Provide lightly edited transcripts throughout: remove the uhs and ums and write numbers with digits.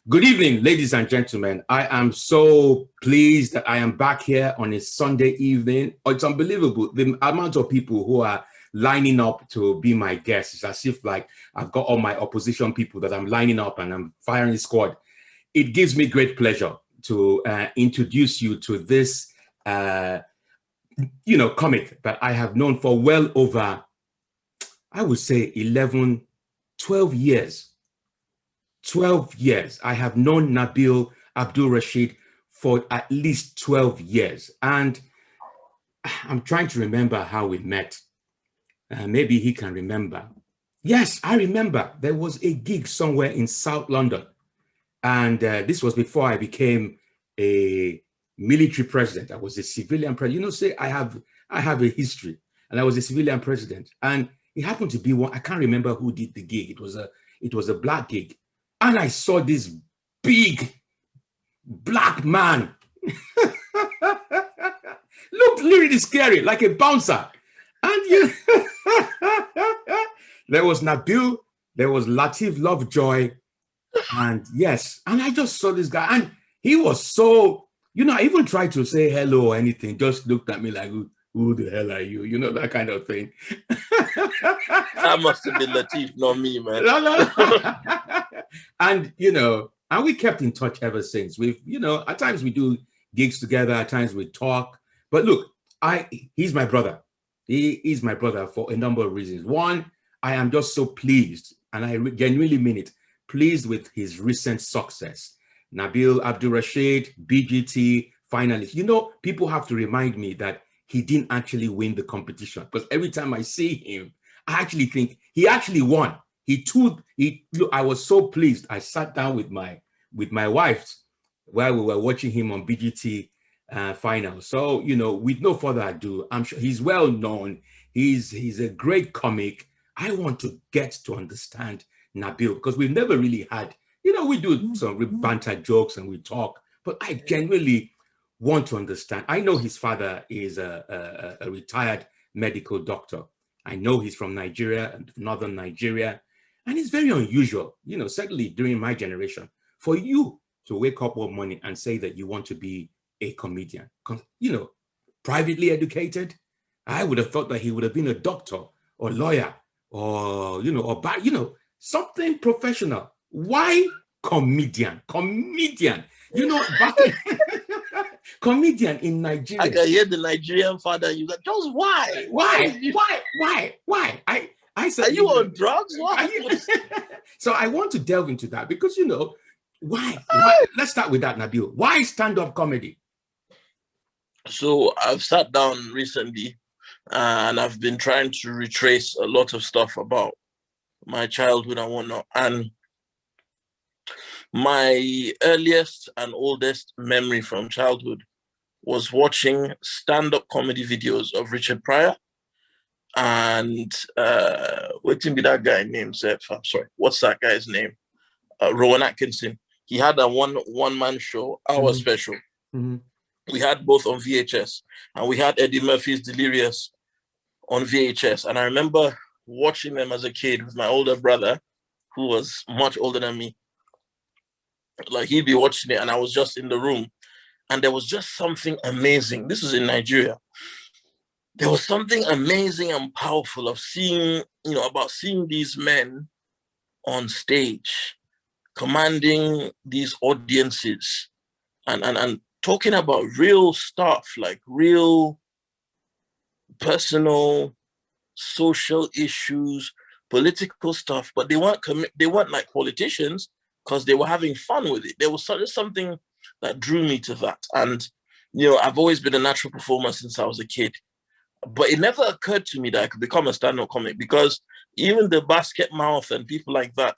Good evening, ladies and gentlemen. I am so pleased that I am back here on a Sunday evening. It's unbelievable the amount of people who are lining up to be my guests. It's as if like I've got all my opposition people that I'm lining up and I'm firing squad. It gives me great pleasure to introduce you to this, comic that I have known for well over, I would say 11, 12 years. 12 years. I have known Nabil Abdul Rashid for at least 12 years. And I'm trying to remember how we met. Maybe he can remember. Yes, I remember. There was a gig somewhere in South London. And this was before I became a military president. I was a civilian president. You know, say I have a history. And I was a civilian president. And it happened to be one, I can't remember who did the gig. It was a black gig. And I saw this big black man. Looked really scary, like a bouncer. And there was Nabil, there was Latif Lovejoy, and yes, and I just saw this guy, and he was so, I even tried to say hello or anything, just looked at me like, who the hell are you? You know, that kind of thing. That must have been Latif, not me, man. No. And, and we kept in touch ever since. We've, at times we do gigs together, at times we talk. But look, he's my brother. He is my brother for a number of reasons. One, I am just so pleased, and I genuinely mean it, pleased with his recent success. Nabil Abdul Rashid, BGT finalist. People have to remind me that he didn't actually win the competition, because every time I see him, I actually think he actually won. Look, I was so pleased. I sat down with my wife while we were watching him on BGT final. So, with no further ado, I'm sure he's well known. He's a great comic. I want to get to understand Nabil, because we've never really had, we do some banter jokes and we talk, but I genuinely want to understand. I know his father is a retired medical doctor. I know he's from Nigeria, northern Nigeria, and it's very unusual, certainly during my generation, for you to wake up one morning and say that you want to be a comedian. Privately educated. I would have thought that he would have been a doctor or lawyer or, something professional. Why comedian? Comedian. Comedian in Nigeria. I can hear the Nigerian father. You got just why? Why? I said, are you on drugs? Why? So I want to delve into that because why? Let's start with that, Nabil. Why stand-up comedy? So I've sat down recently and I've been trying to retrace a lot of stuff about my childhood and whatnot. And my earliest and oldest memory from childhood was watching stand-up comedy videos of Richard Pryor and what can be that guy named? I'm sorry, what's that guy's name? Rowan Atkinson. He had a one-man show, Our Special. Mm-hmm. We had both on VHS, and we had Eddie Murphy's Delirious on VHS. And I remember watching them as a kid with my older brother, who was much older than me. Like, he'd be watching it and I was just in the room, and there was just something amazing. This was in Nigeria. There was something amazing and powerful of seeing these men on stage, commanding these audiences and talking about real stuff, like real personal, social issues, political stuff, but they weren't like politicians, because they were having fun with it. There was just something that drew me to that. And, I've always been a natural performer since I was a kid. But it never occurred to me that I could become a stand-up comic, because even the basket mouth and people like that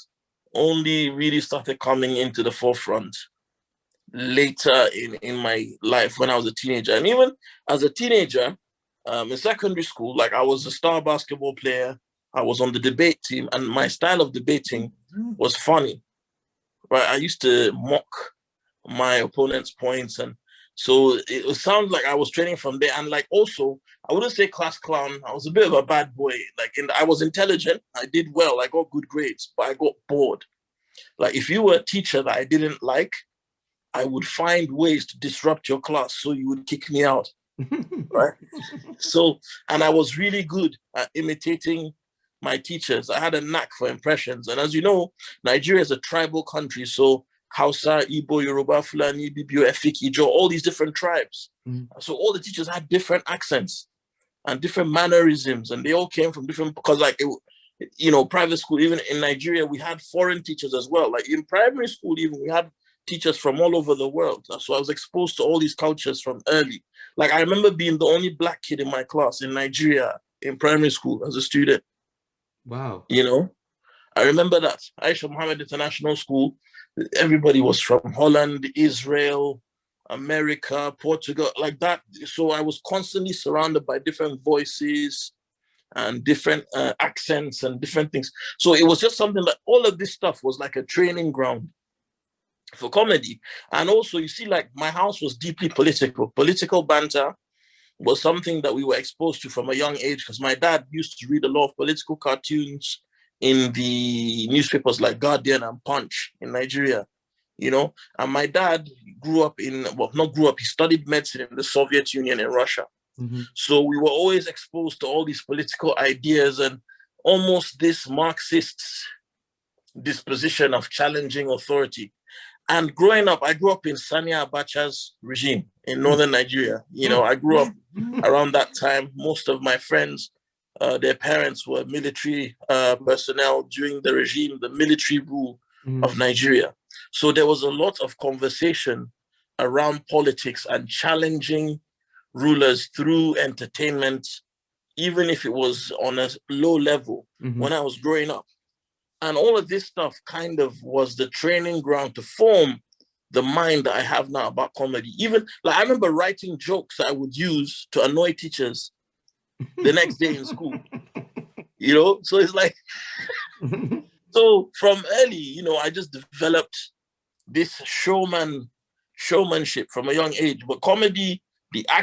only really started coming into the forefront later in my life when I was a teenager. And even as a teenager, in secondary school, like, I was a star basketball player. I was on the debate team, and my style of debating was funny. Right, I used to mock my opponent's points, and so it sounds like I was training from there. And like, also, I wouldn't say class clown. I was a bit of a bad boy. Like, I was intelligent. I did well. I got good grades, but I got bored. Like if you were a teacher that I didn't like, I would find ways to disrupt your class so you would kick me out, right? So, and I was really good at imitating my teachers. I had a knack for impressions. And as you know, Nigeria is a tribal country. So Hausa, Igbo, Yoruba, Fulani, Bibio, Efik, Ijo, all these different tribes. So all the teachers had different accents and different mannerisms, and they all came from different, because like, private school, even in Nigeria, we had foreign teachers as well. Like in primary school, even we had teachers from all over the world. So I was exposed to all these cultures from early. Like I remember being the only black kid in my class in Nigeria in primary school as a student. Wow. I remember that. Aisha Muhammad International School, everybody was from Holland, Israel, America, Portugal, like that. So I was constantly surrounded by different voices and different accents and different things. So it was just something that all of this stuff was like a training ground for comedy. And also, you see, like my house was deeply political. Political banter was something that we were exposed to from a young age, because my dad used to read a lot of political cartoons in the newspapers like Guardian and Punch in Nigeria, and my dad he studied medicine in the Soviet Union in Russia. So we were always exposed to all these political ideas and almost this Marxist disposition of challenging authority. And growing up, I grew up in Sani Abacha's regime in northern Nigeria. I grew up around that time. Most of my friends, their parents were military personnel during the regime, the military rule of Nigeria. So there was a lot of conversation around politics and challenging rulers through entertainment, even if it was on a low level when I was growing up. And all of this stuff kind of was the training ground to form the mind that I have now about comedy. Even like I remember writing jokes that I would use to annoy teachers the next day in school. So it's like, so from early, I just developed this showmanship from a young age. But comedy,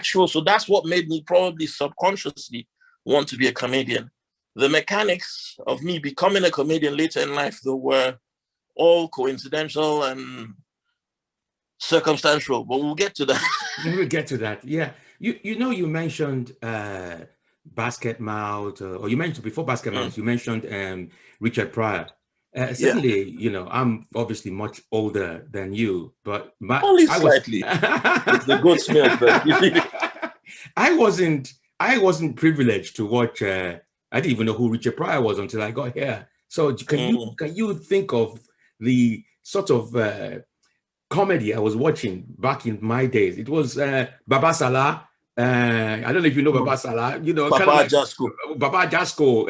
so that's what made me probably subconsciously want to be a comedian. The mechanics of me becoming a comedian later in life, though, were all coincidental and circumstantial, but we'll get to that. We'll get to that. Yeah. You mentioned Basket Mouth, or you mentioned before Basket Mouth, you mentioned Richard Pryor. Certainly, I'm obviously much older than you, but only slightly. It's the good smell. I wasn't privileged to watch. I didn't even know who Richard Pryor was until I got here. So can you think of the sort of comedy I was watching back in my days? It was Baba Salah. I don't know if you know Baba Salah. Baba Jasko. Baba Jasko.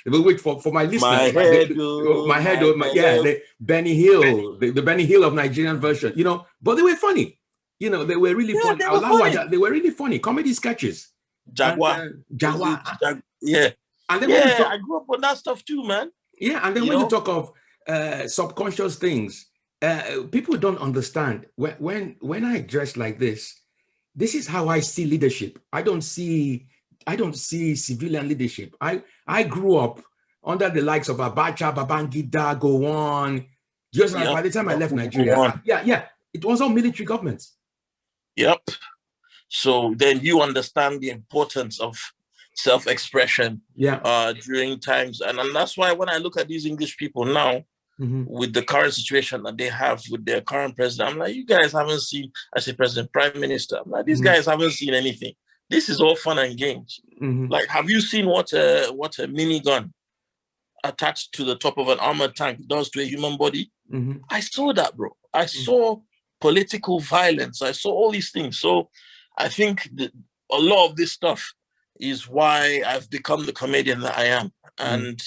But wait for my listeners. The Benny Hill, the Benny Hill of Nigerian version. But they were funny. They were really funny. They were really funny comedy sketches. Jaguar. Yeah. And then I grew up with that stuff too, man. Yeah, and then when you talk of subconscious things, people don't understand. When I dress like this is how I see leadership. I don't see civilian leadership. I grew up under the likes of Abacha, Babangida, Gowon. Just like by the time I left Nigeria, it was all military governments. Yep. So then you understand the importance of self-expression during times. And that's why when I look at these English people now, with the current situation that they have with their current president, I'm like, you guys haven't seen, I say president, prime minister, I'm like, these guys haven't seen anything. This is all fun and games. Like, have you seen what a minigun attached to the top of an armored tank does to a human body? I saw that, bro. I saw political violence. I saw all these things. So I think that a lot of this stuff is why I've become the comedian that I am. And,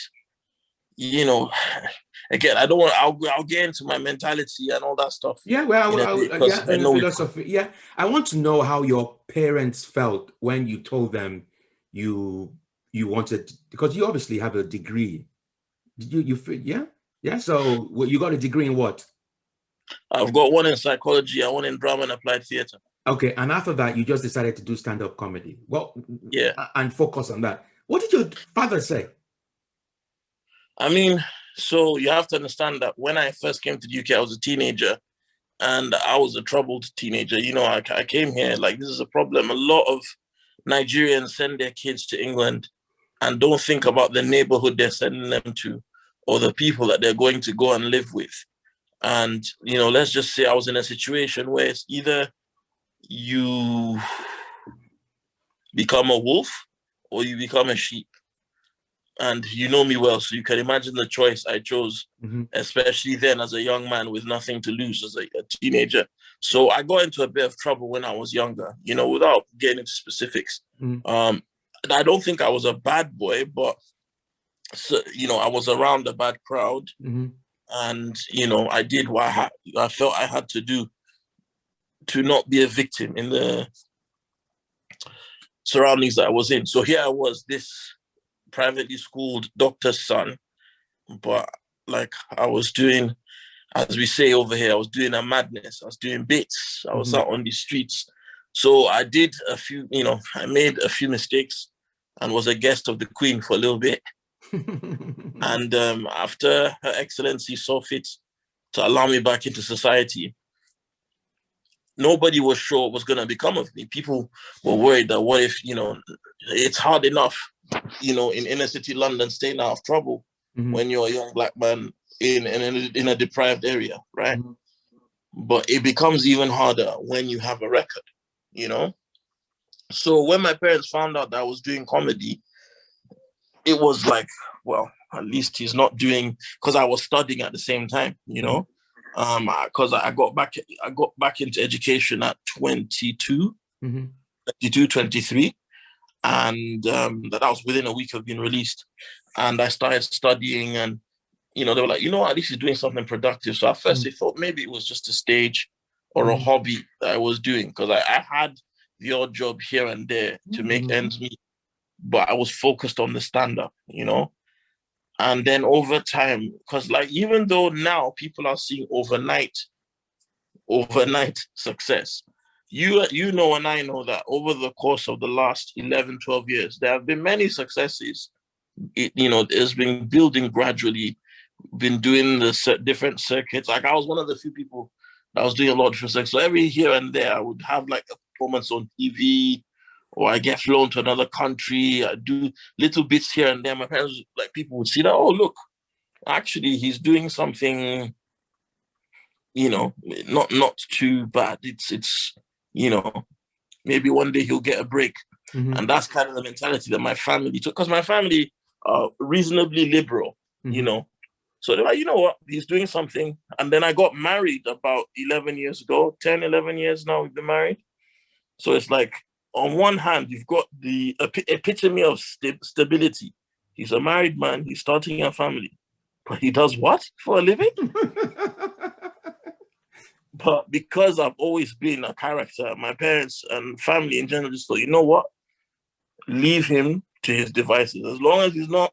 again, I don't want, I'll get into my mentality and all that stuff. Yeah, philosophy. Yeah. I want to know how your parents felt when you told them you wanted, because you obviously have a degree. Did you yeah? So you got a degree in what? I've got one in psychology and one in drama and applied theater. Okay, and after that, you just decided to do stand-up comedy. Well, yeah, and focus on that. What did your father say? I mean, So you have to understand that when I first came to the UK, I was a teenager, and I was a troubled teenager. You know, I came here like this is a problem. A lot of Nigerians send their kids to England and don't think about the neighborhood they're sending them to or the people that they're going to go and live with. And, you know, let's just say I was in a situation where it's either you become a wolf or you become a sheep. And you know me well, so you can imagine the choice I chose, especially then as a young man with nothing to lose as a teenager. So I got into a bit of trouble when I was younger, you know, without getting into specifics. I don't think I was a bad boy, but, so, you know, I was around a bad crowd. And, you know, I did what I felt I had to do to not be a victim in the surroundings that I was in. So here I was, this privately schooled doctor's son, but like I was doing, as we say over here, I was doing a madness. I was doing bits. I was out on the streets. So I did a few, you know, I made a few mistakes and was a guest of the Queen for a little bit. And after Her Excellency saw fit to allow me back into society, nobody was sure what was going to become of me. People were worried that what if, you know, it's hard enough, you know, in inner city London, staying out of trouble when you're a young black man in a deprived area, right? But it becomes even harder when you have a record, you know? So when my parents found out that I was doing comedy, it was like, well, at least he's not doing, because I was studying at the same time, you know? Because I got back into education at 22, 23. And that I was within a week of being released. And I started studying, and, you know, they were like, you know, at least he's doing something productive. So at first they thought maybe it was just a stage or a hobby that I was doing, because I had the odd job here and there to make ends meet, but I was focused on the stand-up, you know? And then over time, because like, even though now people are seeing overnight success, you know, and I know that over the course of the last 11, 12 years, there have been many successes. You know, it's been building gradually, been doing the different circuits. Like I was one of the few people that was doing a lot of different circuits. So every here and there, I would have like a performance on TV, or I get flown to another country. I do little bits here and there. My parents, like, people would see that, oh, look, actually, he's doing something, you know, not too bad. It's you know, maybe one day he'll get a break. And that's kind of the mentality that my family took, because my family are reasonably liberal, you know. So they're like, you know what, he's doing something. And then I got married about 11 years ago, 10, 11 years now we've been married. So it's like, on one hand, you've got the epitome of stability. He's a married man, he's starting a family. But he does what for a living? But because I've always been a character, my parents and family in general just thought, you know what? Leave him to his devices. As long as he's not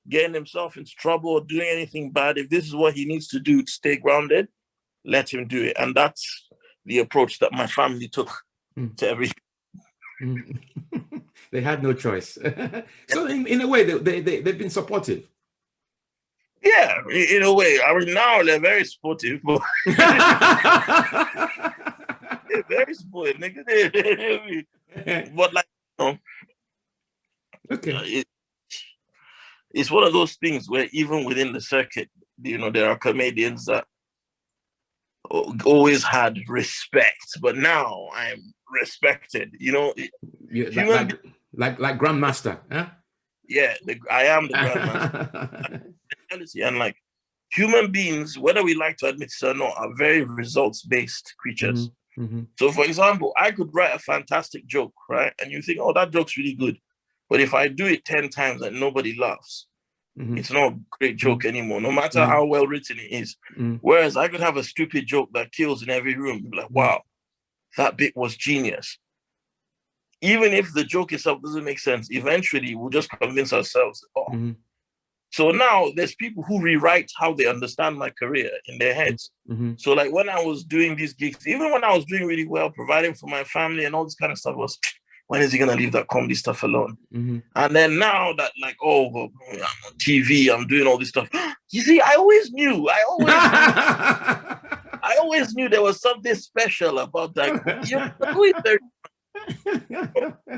getting himself into trouble or doing anything bad, if this is what he needs to do to stay grounded, let him do it. And that's the approach that my family took to everything. They had no choice. So in a way, they've been supportive. Yeah, in a way. I mean, now they're very supportive, but they're very supportive, nigga. But like, you know, okay, it's one of those things where even within the circuit, you know, there are comedians that always had respect, but now I'm respected. You know, like Grandmaster, huh? Yeah, I am the Grandmaster. And like, human beings, whether we like to admit it or not, are very results-based creatures. So, for example, I could write a fantastic joke, right? And you think, oh, that joke's really good. But if I do it 10 times and nobody laughs, it's not a great joke anymore, no matter how well written it is. Whereas I could have a stupid joke that kills in every room. You'd be like, wow, that bit was genius. Even if the joke itself doesn't make sense, eventually we'll just convince ourselves, oh. So now there's people who rewrite how they understand my career in their heads. So like when I was doing these gigs, even when I was doing really well, providing for my family and all this kind of stuff, was when is he gonna leave that comedy stuff alone? Mm-hmm. And then now that like, oh, well, I'm on TV, I'm doing all this stuff. You see, I always knew. I always knew there was something special about that. You're always very,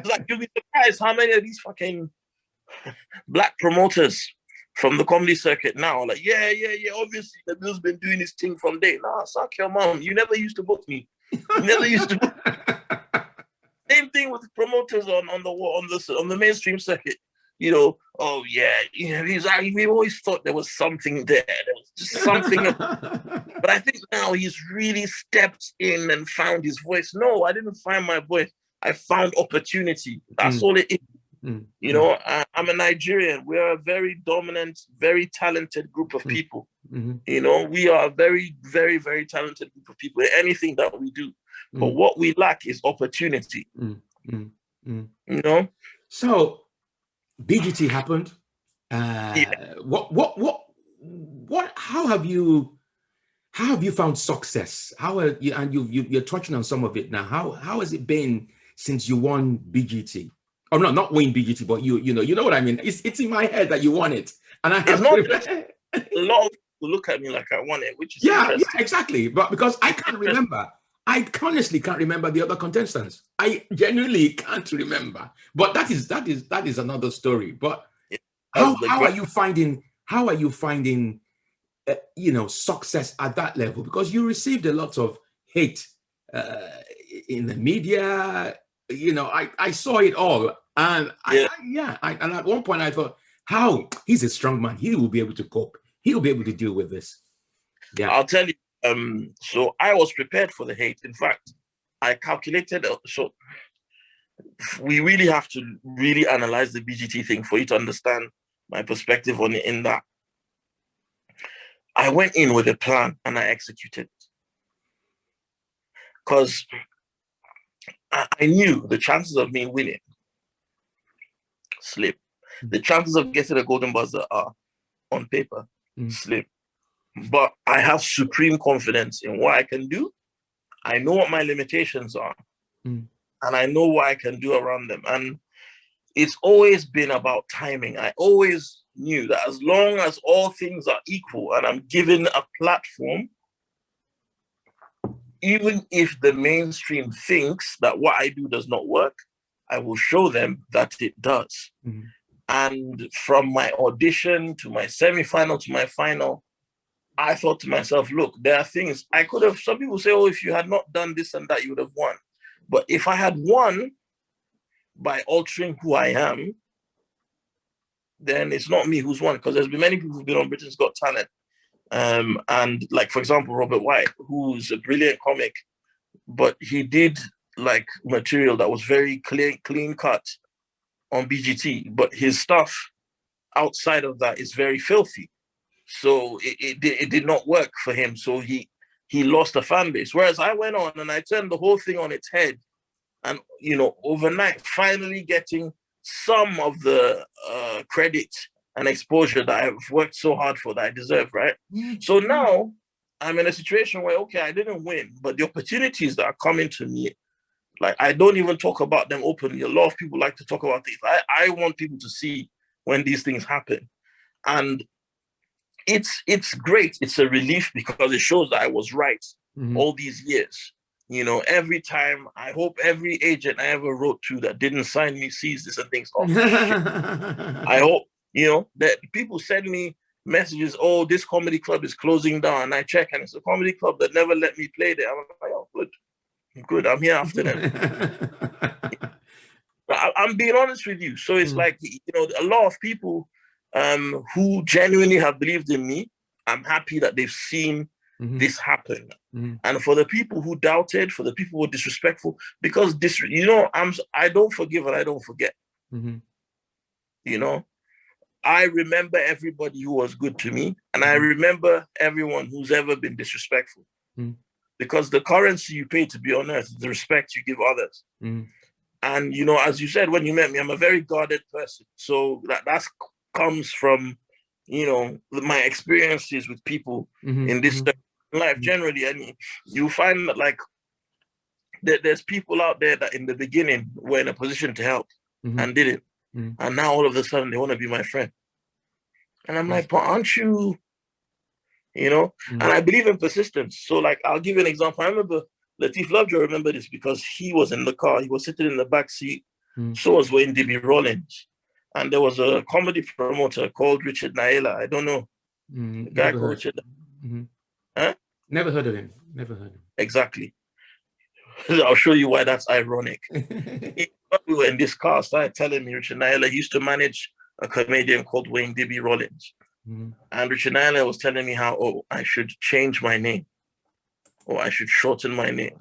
like, you'll be surprised how many of these fucking black promoters from the comedy circuit now, like, yeah, obviously the Bill's been doing his thing from day. Nah, suck your mom. You never used to book me. You never used to book me. Same thing with promoters on the mainstream circuit. You know, oh yeah, we always thought there was something there. There was just something. But I think now he's really stepped in and found his voice. No, I didn't find my voice. I found opportunity. That's all it is. You know, I'm a Nigerian. We're a very dominant, very talented group of people. You know, we are a very, very, very talented group of people in anything that we do. But what we lack is opportunity. You know? So BGT happened. How have you found success? How are you, and you're touching on some of it now. How has it been since you won BGT? Oh no, not win BGT, but you know what I mean. It's in my head that you won it, and I have a lot of people look at me like I won it, which is yeah, exactly. But because I can't remember, I honestly can't remember the other contestants. I genuinely can't remember. But that is another story. But how are you finding success at that level? Because you received a lot of hate in the media. You know, I saw it all, and and at one point I thought, how he's a strong man, he will be able to cope, he'll be able to deal with this. Yeah, I'll tell you. So I was prepared for the hate. In fact, I calculated. So we really have to really analyze the BGT thing for you to understand my perspective on it. In that, I went in with a plan and I executed, because I knew the chances of me winning slim. The chances of getting a golden buzzer are, on paper, slim. But I have supreme confidence in what I can do. I know what my limitations are, and I know what I can do around them. And it's always been about timing. I always knew that as long as all things are equal and I'm given a platform, even if the mainstream thinks that what I do does not work, I will show them that it does. And from my audition to my semi-final to my final, I thought to myself, look, there are things I could have. Some people say, oh, if you had not done this and that, you would have won. But if I had won by altering who I am, then it's not me who's won, because there's been many people who've been on Britain's Got Talent. And like, for example, Robert White, who's a brilliant comic, but he did like material that was very clean cut on BGT, but his stuff outside of that is very filthy. So it did not work for him. So he lost a fan base. Whereas I went on and I turned the whole thing on its head, and overnight finally getting some of the credit and exposure that I've worked so hard for, that I deserve, right? So now I'm in a situation where, okay, I didn't win, but the opportunities that are coming to me, like, I don't even talk about them openly. A lot of people like to talk about things. I want people to see when these things happen. And it's great. It's a relief, because it shows that I was right all these years. Every time, I hope every agent I ever wrote to that didn't sign me sees this and thinks, oh, shit. I hope, that people send me messages, oh, this comedy club is closing down. And I check, and it's a comedy club that never let me play there. I'm like, oh, good. I'm here after them. I'm being honest with you. So it's like, a lot of people who genuinely have believed in me, I'm happy that they've seen this happen. And for the people who doubted, for the people who were disrespectful, because this, I don't forgive and I don't forget. I remember everybody who was good to me, and I remember everyone who's ever been disrespectful. Because the currency you pay to be on earth is the respect you give others. And, as you said, when you met me, I'm a very guarded person. So that comes from, my experiences with people in this life generally. And you find that, like, there's people out there that in the beginning were in a position to help and didn't. And now all of a sudden they want to be my friend. And I'm like, but aren't you, you know? And I believe in persistence. So like, I'll give you an example. I remember Lateef Lovejoy, remember this because he was in the car. He was sitting in the back seat. So was Wayne D.B. Rollins. And there was a comedy promoter called Richard Naila. I don't know. The guy called Richard. Huh? Never heard of him. Never heard of him. Exactly. I'll show you why that's ironic. We were in this car, started telling me Richard Naila, he used to manage a comedian called Wayne D.B. Rollins. And Richard Naila was telling me how, oh, I should change my name. Or I should shorten my name.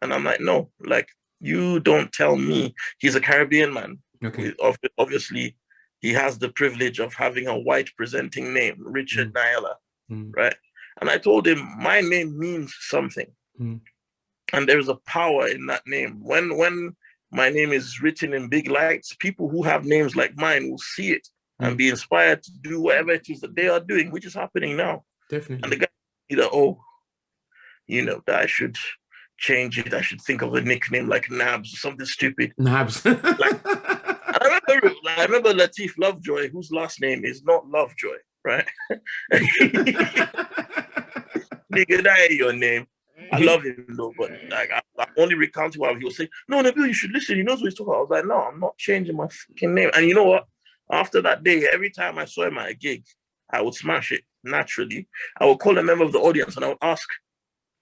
And I'm like, no, like, you don't tell me. He's a Caribbean man. Okay. Obviously, he has the privilege of having a white presenting name, Richard Naila, right? And I told him, my name means something. And there is a power in that name. When my name is written in big lights, people who have names like mine will see it and be inspired to do whatever it is that they are doing, which is happening now. Definitely. And the guy either, oh, you know, that I should change it. I should think of a nickname like Nabs or something stupid. Nabs. I remember Lateef Lovejoy, whose last name is not Lovejoy, right? Nigga, that ain't your name. I love him though, but like I only recounted while he was saying, no, Nabil, you should listen. He knows what he's talking about. I was like, no, I'm not changing my fucking name. And you know what? After that day, every time I saw him at a gig, I would smash it naturally. I would call a member of the audience and I would ask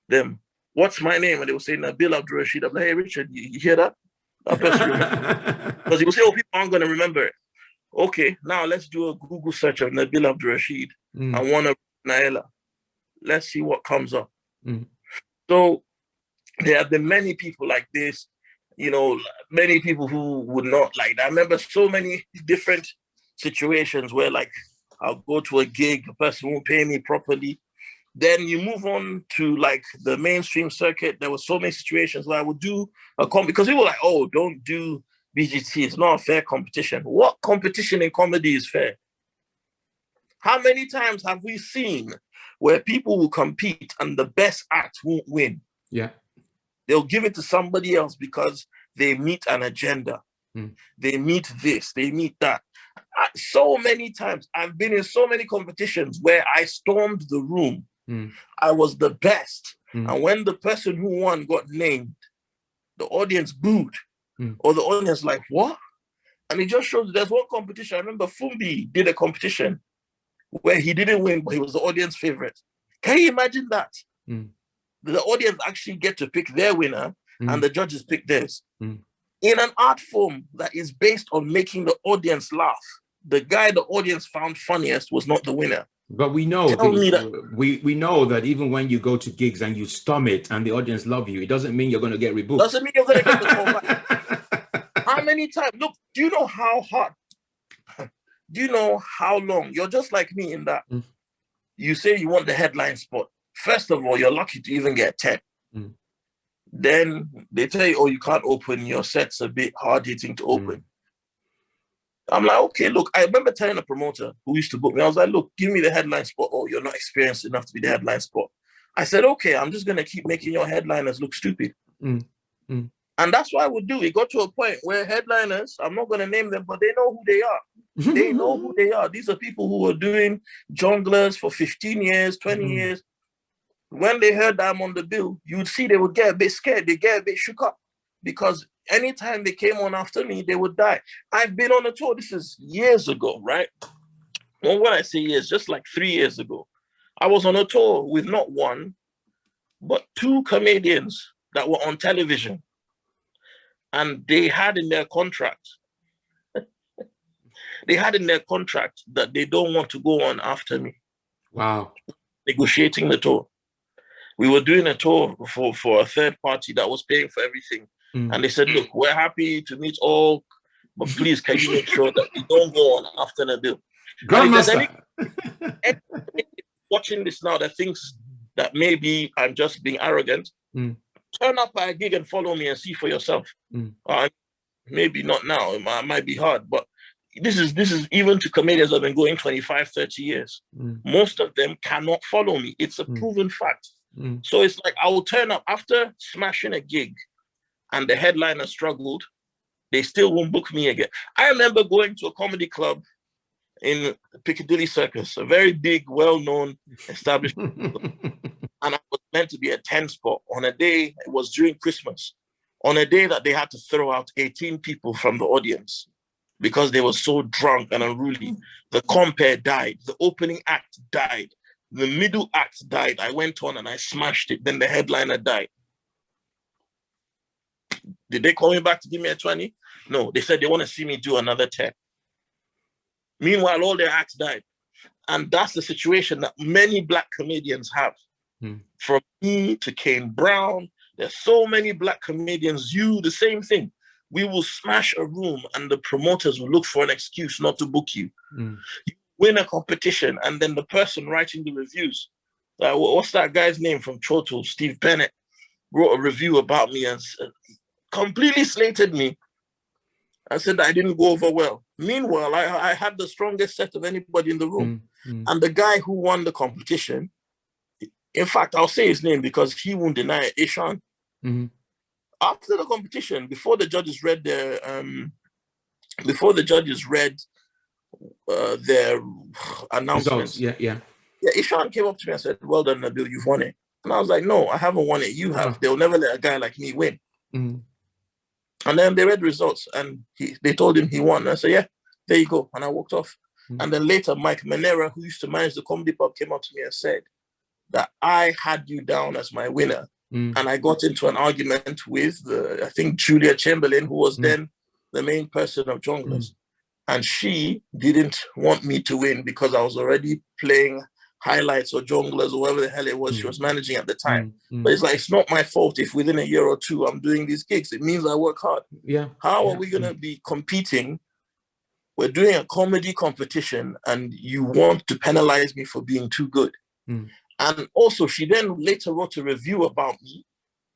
them, what's my name? And they would say, Nabil Abdul Rashid. I'm like, hey, Richard, you hear that? Because he would say, oh, people aren't going to remember it. Okay, now let's do a Google search of Nabil Abdul Rashid and one of Naila. Let's see what comes up. So there have been many people like this, you know, many people who would not like that. I remember so many different situations where like I'll go to a gig, a person won't pay me properly. Then you move on to like the mainstream circuit. There were so many situations where I would do a because people were like, oh, don't do BGT. It's not a fair competition. What competition in comedy is fair? How many times have we seen where people will compete and the best act won't win? Yeah. They'll give it to somebody else because they meet an agenda. They meet this, they meet that. So many times, I've been in so many competitions where I stormed the room. I was the best. And when the person who won got named, the audience booed. Or the audience like, what? And it just shows there's one competition. I remember Fumbi did a competition where he didn't win, but he was the audience favorite. Can you imagine that? The audience actually get to pick their winner and the judges pick theirs. In an art form that is based on making the audience laugh, the guy the audience found funniest was not the winner. But we know we know that even when you go to gigs and you storm it and the audience love you, it doesn't mean you're going to get rebooked. Doesn't mean you're going to get the call back. How many times? Look, do you know how hard? Do you know how long? You're just like me in that. You say you want the headline spot. First of all, you're lucky to even get 10. Then they tell you, oh, you can't open. Your set's a bit hard hitting to open. I'm like, okay, look, I remember telling a promoter who used to book me, I was like, look, give me the headline spot. Oh, you're not experienced enough to be the headline spot. I said, okay, I'm just going to keep making your headliners look stupid. And that's what I would do. It got to a point where headliners, I'm not going to name them, but they know who they are. They know who they are. These are people who were doing jonglers for 15 years, 20 years. When they heard that I'm on the bill, you would see they would get a bit scared. They get a bit shook up because anytime they came on after me, they would die. I've been on a tour. This is years ago, right? Well, when I say years, just like 3 years ago, I was on a tour with not one, but 2 comedians that were on television. And they had in their contract, that they don't want to go on after me. Wow. Negotiating the tour. We were doing a tour for a third party that was paying for everything. And they said, look, we're happy to meet all, but please, can you make sure that we don't go on after Nabil? Grandmaster. Watching this now that thinks that maybe I'm just being arrogant, turn up at a gig and follow me and see for yourself. Maybe not now, it might be hard, but this is even to comedians that have been going 25, 30 years. Most of them cannot follow me. It's a proven fact. So it's like I will turn up after smashing a gig and the headliner struggled, they still won't book me again. I remember going to a comedy club in Piccadilly Circus, a very big, well-known establishment. And I was meant to be a 10 spot on a day, it was during Christmas, on a day that they had to throw out 18 people from the audience because they were so drunk and unruly. The compere died, the opening act died, the middle act died. I went on and I smashed it. Then the headliner died. Did they call me back to give me a 20? No, they said they want to see me do another 10. Meanwhile, all their acts died. And that's the situation that many Black comedians have. From me to Kane Brown, there's so many Black comedians, you, the same thing. We will smash a room and the promoters will look for an excuse not to book you. You win a competition and then the person writing the reviews, what's that guy's name from Choto, Steve Bennett, wrote a review about me and completely slated me. I said that I didn't go over well. Meanwhile, I had the strongest set of anybody in the room. And the guy who won the competition, in fact, I'll say his name because he won't deny it, Ishan. After the competition, before the judges read their announcements, yeah, Ishan came up to me and said, "Well done, Nabil, you've won it." And I was like, "No, I haven't won it. You have. They'll never let a guy like me win." And then they read the results and they told him he won. And I said, "Yeah, there you go." And I walked off. And then later, Mike Manera, who used to manage the comedy pub, came up to me and said that I had you down as my winner. And I got into an argument with, I think, Julia Chamberlain, who was then the main person of Jongleurs. And she didn't want me to win because I was already playing highlights or Jongleurs or whatever the hell it was she was managing at the time. But it's like, it's not my fault if within a year or two I'm doing these gigs. It means I work hard. How are we going to be competing? We're doing a comedy competition and you want to penalize me for being too good. And also, she then later wrote a review about me,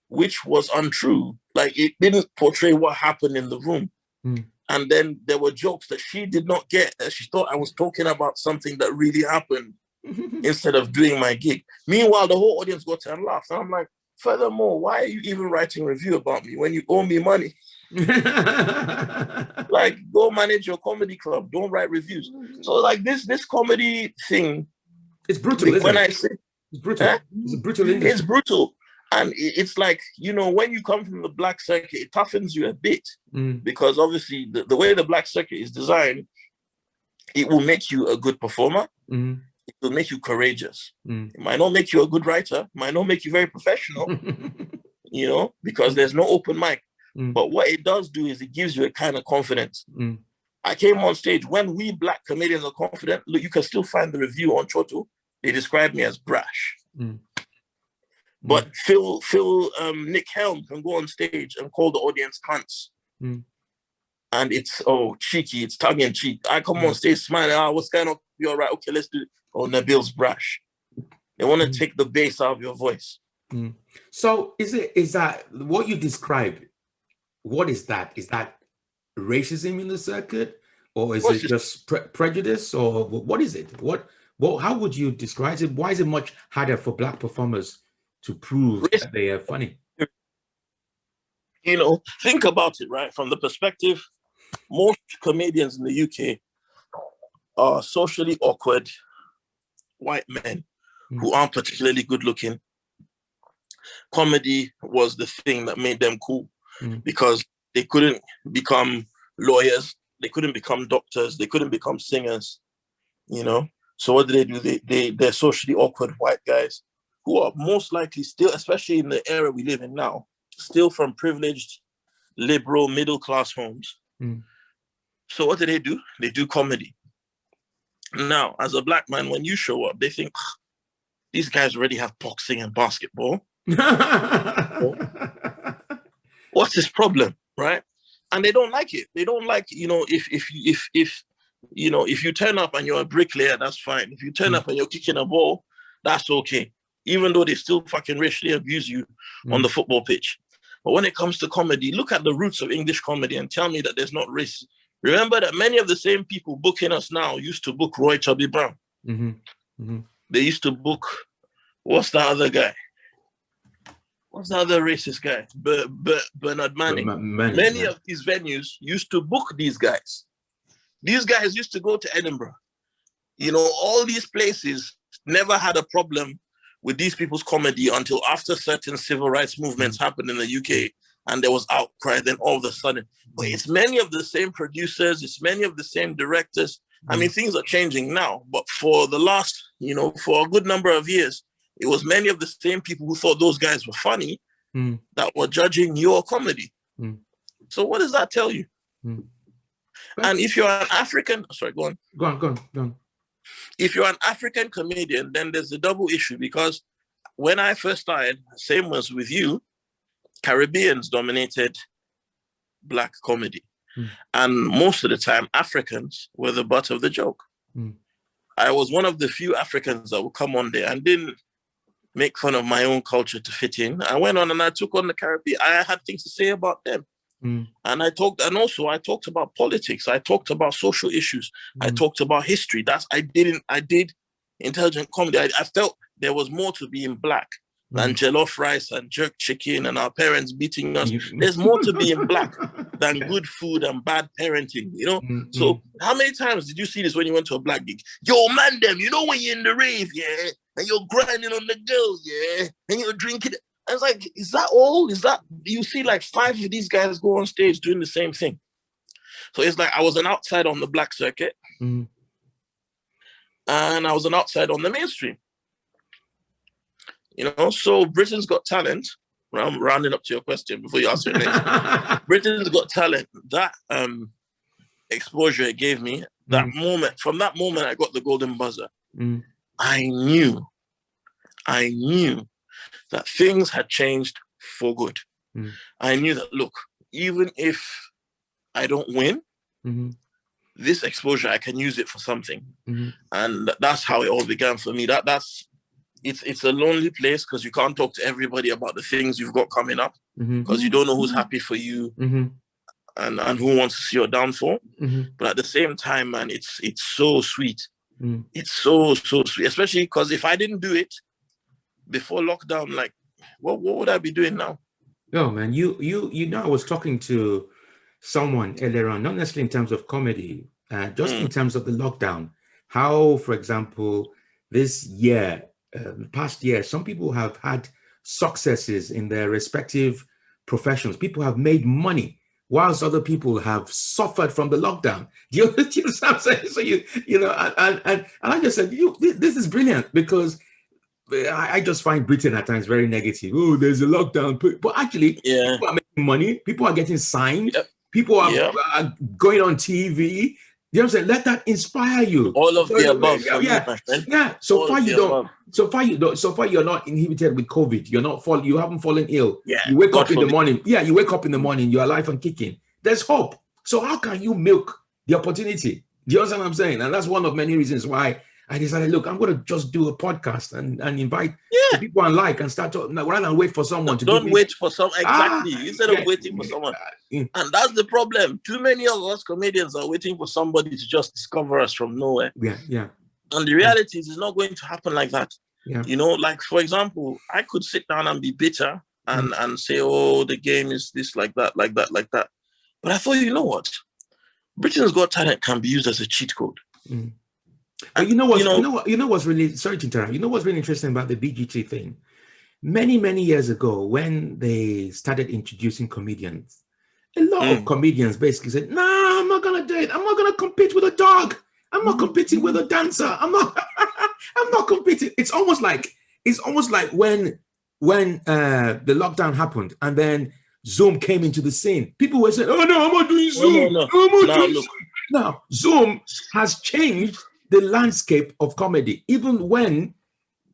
which was untrue. Like, it didn't portray what happened in the room. And then there were jokes that she did not get, that she thought I was talking about something that really happened instead of doing my gig. Meanwhile, the whole audience got to and laughed. And I'm like, furthermore, why are you even writing a review about me when you owe me money? Like, go manage your comedy club. Don't write reviews. So, like, this comedy thing, it's brutal, isn't when it? I say It's brutal. It's a brutal industry. It's brutal. And it's like, you know, when you come from the Black circuit, it toughens you a bit because obviously the way the Black circuit is designed, it will make you a good performer. It will make you courageous. It might not make you a good writer, might not make you very professional, you know, because there's no open mic. But what it does do is it gives you a kind of confidence. I came on stage when we Black comedians are confident. Look, you can still find the review on Choto. They describe me as brash. But Nick Helm can go on stage and call the audience cunts. And it's, cheeky, it's tongue in cheek. I come on stage smiling, what's going on? You're all right, okay, let's do it. Oh, Nabil's brash. They want to take the bass out of your voice. So is that what you described? What is that? Is that racism in the circuit? Or is it just prejudice? Or what is it? How would you describe it? Why is it much harder for Black performers to prove that they are funny? You know, think about it, right? From the perspective, most comedians in the UK are socially awkward white men who aren't particularly good looking. Comedy was the thing that made them cool because they couldn't become lawyers, they couldn't become doctors, they couldn't become singers, you know? So what do? They're socially awkward white guys who are most likely still, especially in the era we live in now, still from privileged, liberal, middle-class homes. So what do? They do comedy. Now, as a Black man, when you show up, they think, these guys already have boxing and basketball. What's this problem, right? And they don't like it. They don't like, you know, if you turn up and you're a bricklayer, that's fine. If you turn up and you're kicking a ball, that's okay. Even though they still fucking racially abuse you on the football pitch. But when it comes to comedy, look at the roots of English comedy and tell me that there's not race. Remember that many of the same people booking us now used to book Roy Chubby Brown. They used to book, what's the other guy? what's the other racist guy? Bernard Manning. Many of these venues used to book these guys. These guys used to go to Edinburgh. You know, all these places never had a problem with these people's comedy until after certain civil rights movements happened in the UK and there was outcry. Then all of a sudden, but it's many of the same producers, it's many of the same directors. I mean, things are changing now, but for the last, you know, for a good number of years, it was many of the same people who thought those guys were funny that were judging your comedy. So what does that tell you? And if you're an African, sorry, go on. Go on. If you're an African comedian, then there's a double issue, because when I first started, same was with you, Caribbeans dominated Black comedy. And most of the time, Africans were the butt of the joke. I was one of the few Africans that would come on there and didn't make fun of my own culture to fit in. I went on and I took on the Caribbean. I had things to say about them. And I talked about politics. I talked about social issues. I talked about history. I did intelligent comedy. I felt there was more to being Black than jollof rice and jerk chicken and our parents beating us. There's more to being Black than good food and bad parenting, you know? So how many times did you see this when you went to a Black gig? Yo, man, them, you know, when you're in the rave, yeah, and you're grinding on the girls, yeah, and you're drinking. I was like, is that all? You see like 5 of these guys go on stage doing the same thing. So it's like I was an outside on the Black circuit and I was an outside on the mainstream. You know, so Britain's Got Talent, I'm rounding up to your question before you ask your next. Britain's Got Talent, that exposure it gave me, that moment, from that moment I got the golden buzzer. I knew that things had changed for good. I knew that, look, even if I don't win, this exposure, I can use it for something. And that's how it all began for me. It's a lonely place because you can't talk to everybody about the things you've got coming up because you don't know who's happy for you and who wants to see your downfall. But at the same time, man, it's so sweet. It's so sweet, especially because if I didn't do it before lockdown, like, what would I be doing now? Oh man, you know, I was talking to someone earlier on, not necessarily in terms of comedy, just in terms of the lockdown. How, for example, this year, past year, some people have had successes in their respective professions. People have made money, whilst other people have suffered from the lockdown. Do you know what I'm saying? So you know, and I just said, this is brilliant, because I just find Britain at times very negative. Oh, there's a lockdown, but actually, people are making money. People are getting signed. People are going on TV. You know what I'm saying? Let that inspire you. All of the above. So far you're not inhibited with COVID. You haven't fallen ill. You wake up in the morning. You wake up in the morning. You're alive and kicking. There's hope. So how can you milk the opportunity? Do you understand what I'm saying? And that's one of many reasons why I decided, look, I'm going to just do a podcast and invite the people I like and start talking, rather than wait for someone to Don't wait for someone. Exactly. Instead of waiting for someone. And that's the problem. Too many of us comedians are waiting for somebody to just discover us from nowhere. And the reality is, it's not going to happen like that. You know, like, for example, I could sit down and be bitter and say, oh, the game is this, like that. But I thought, you know what? Britain's Got Talent can be used as a cheat code. But you know what's really, sorry to interrupt, you know what's really interesting about the BGT thing? Many years ago, when they started introducing comedians, a lot of comedians basically said, nah, I'm not gonna do it. I'm not gonna compete with a dog. I'm not competing with a dancer. I'm not competing. It's almost like when the lockdown happened and then Zoom came into the scene. People were saying, oh no, I'm not doing Zoom. Now, Zoom has changed the landscape of comedy. Even when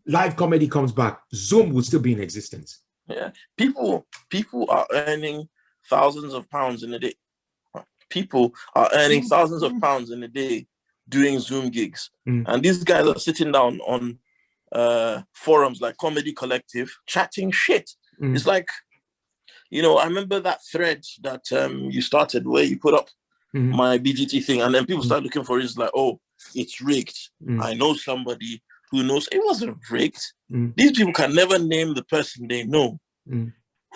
live comedy comes back, Zoom will still be in existence. People are earning thousands of pounds in a day. People are earning thousands of pounds in a day doing Zoom gigs. And these guys are sitting down on forums like Comedy Collective, chatting shit. It's like, you know, I remember that thread that you started where you put up my BGT thing, and then people start looking for it. It's like, oh, it's rigged. I know somebody who knows. It wasn't rigged. These people can never name the person they know.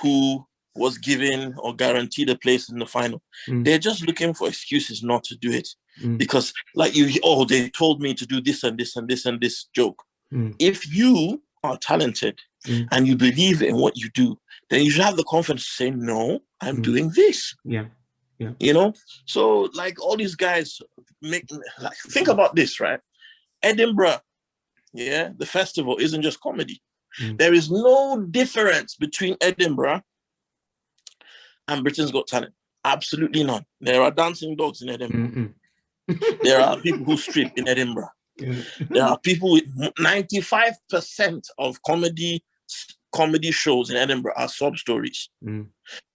who was given or guaranteed a place in the final. They're just looking for excuses not to do it. Because like they told me to do this and this and this and this joke. If you are talented and you believe in what you do, then you should have the confidence to say, no, I'm doing this. Yeah. You know? So like all these guys think about this, right? Edinburgh, the festival isn't just comedy. There is no difference between Edinburgh and Britain's Got Talent. Absolutely none. There are dancing dogs in Edinburgh. There are people who strip in Edinburgh. There are people with 95% of comedy shows in Edinburgh are sub stories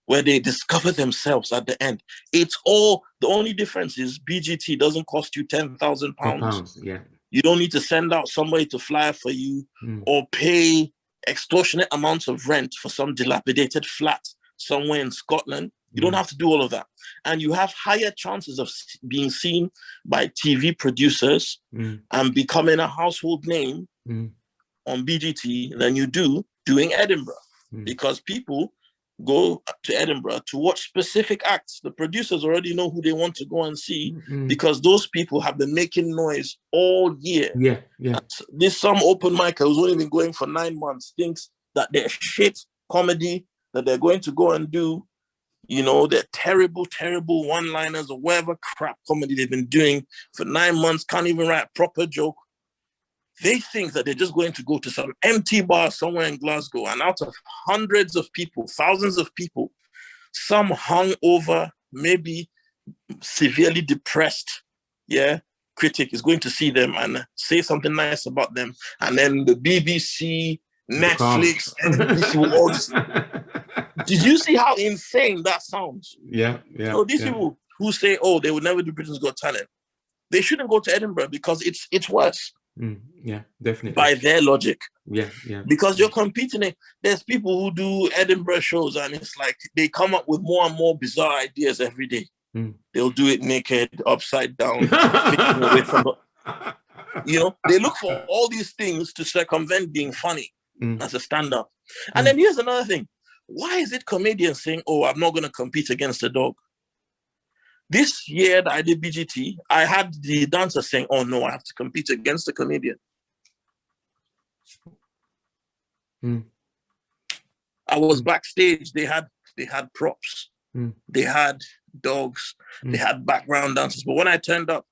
where they discover themselves at the end. It's all, the only difference is BGT doesn't cost you £10,000. Yeah. You don't need to send out somebody to fly for you or pay extortionate amounts of rent for some dilapidated flat somewhere in Scotland. You don't have to do all of that. And you have higher chances of being seen by TV producers and becoming a household name on BGT than you do doing Edinburgh. Because people go to Edinburgh to watch specific acts. The producers already know who they want to go and see because those people have been making noise all year. Yeah. This some open micer who's only been going for 9 months thinks that they're shit comedy that they're going to go and do. You know, they're terrible one-liners or whatever crap comedy they've been doing for 9 months, can't even write a proper joke. They think that they're just going to go to some empty bar somewhere in Glasgow, and out of hundreds of people, thousands of people, some hungover, maybe severely depressed, critic is going to see them and say something nice about them. And then the BBC, Netflix, NBC will all just... Did you see how insane that sounds? Yeah. So these people who say, oh, they would never do Britain's Got Talent, they shouldn't go to Edinburgh because it's worse. Yeah, definitely. By their logic. Yeah. Because you're competing. There's people who do Edinburgh shows and it's like they come up with more and more bizarre ideas every day. They'll do it naked, upside down, facing away from they look for all these things to circumvent being funny as a stand-up. And then here's another thing. Why is it comedians saying, oh, I'm not going to compete against a dog? This year that I did BGT, I had the dancer saying, oh, no, I have to compete against a comedian. I was backstage. They had props. They had dogs. They had background dancers. But when I turned up,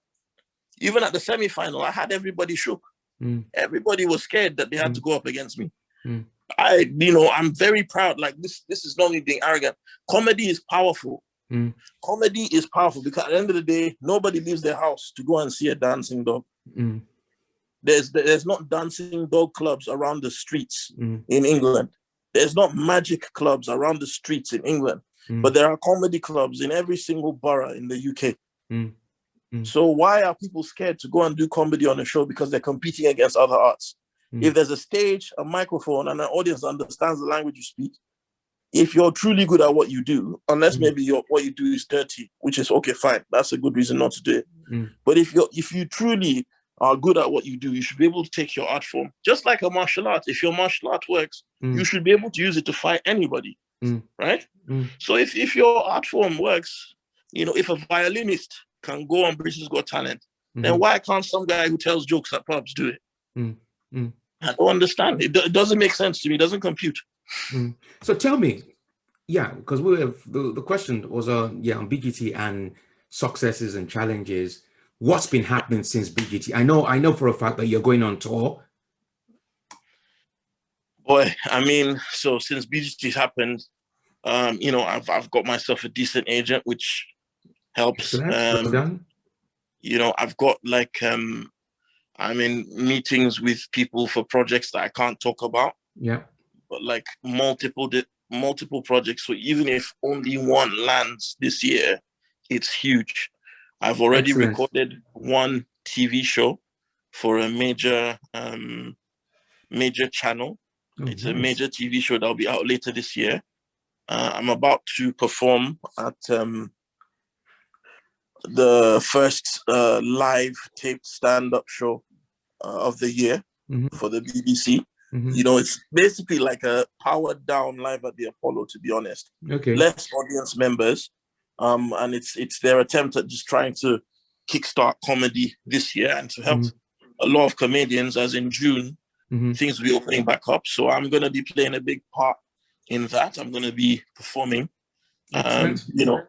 even at the semi-final, I had everybody shook. Everybody was scared that they had to go up against me. I'm very proud. Like this is not me being arrogant. Comedy is powerful. Comedy is powerful because at the end of the day, nobody leaves their house to go and see a dancing dog. There's not dancing dog clubs around the streets in England. There's not magic clubs around the streets in England. But there are comedy clubs in every single borough in the UK. So why are people scared to go and do comedy on a show? Because they're competing against other arts. If there's a stage, a microphone, and an audience that understands the language you speak, if you're truly good at what you do, unless maybe what you do is dirty, which is okay, fine. That's a good reason not to do it. But if you truly are good at what you do, you should be able to take your art form. Just like a martial art. If your martial art works, you should be able to use it to fight anybody. Right? So if your art form works, if a violinist can go on Britain's Got Talent, then why can't some guy who tells jokes at pubs do it? I don't understand. It doesn't make sense to me. It doesn't compute. So tell me, because we have the question was on BGT and successes and challenges. What's been happening since BGT? I know for a fact that you're going on tour. Boy, so since BGT happened, I've got myself a decent agent, which helps. Well done. I've got I'm in meetings with people for projects that I can't talk about. Yeah. But like multiple projects. So even if only one lands this year, it's huge. I've already recorded one TV show for a major channel. It's a major TV show that'll be out later this year. I'm about to perform at the first live taped stand-up show of the year for the BBC. You know, it's basically like a powered down Live at the Apollo, to be honest. Okay. Less audience members. And it's their attempt at just trying to kickstart comedy this year and to help a lot of comedians, as in June, things will be opening back up. So I'm going to be playing a big part in that. I'm going to be performing, you know,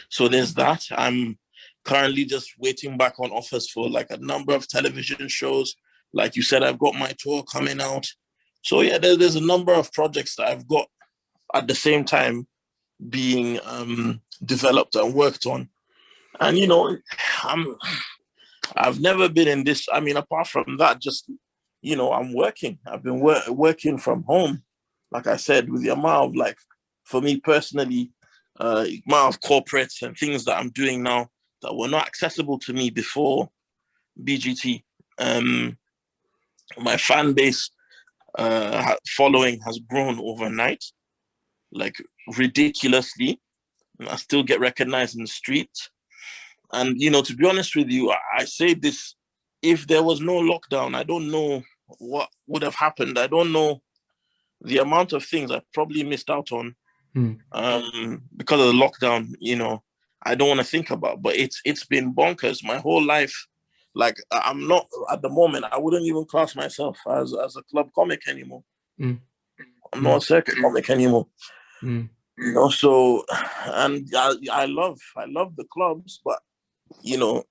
so there's that. I'm currently just waiting back on offers for like a number of television shows. Like you said, I've got my tour coming out. So yeah, there's a number of projects that I've got at the same time being developed and worked on. And, you know, I've never been in this. I mean, apart from that, just, you know, I'm working. I've been working from home. Like I said, with the amount of, like, for me personally, amount of corporates and things that I'm doing now that were not accessible to me before BGT. My fan base following has grown overnight, like ridiculously. I still get recognized in the street. And, you know, to be honest with you, I say this, if there was no lockdown, I don't know what would have happened. I don't know the amount of things I probably missed out on because of the lockdown, you know, I don't want to think about. But it's been bonkers my whole life. Like, I'm not, at the moment, I wouldn't even class myself as a club comic anymore. I'm not a circuit comic anymore. You know, so, and I love the clubs, but, you know,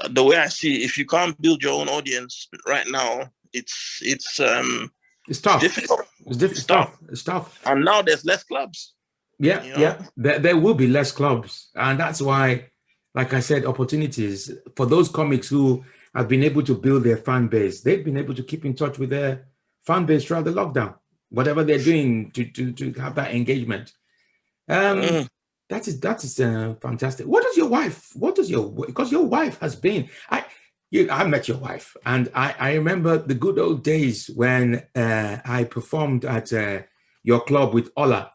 the way I see it, if you can't build your own audience right now, it's tough. Difficult. It's tough. It's tough. And now there's less clubs. Yeah, you know? yeah. There will be less clubs. And that's why, like I said, opportunities for those comics who have been able to build their fan base. They've been able to keep in touch with their fan base throughout the lockdown, whatever they're doing to have that engagement. That is fantastic. Because your wife has been, I met your wife, and I remember the good old days when I performed at your club with Ola.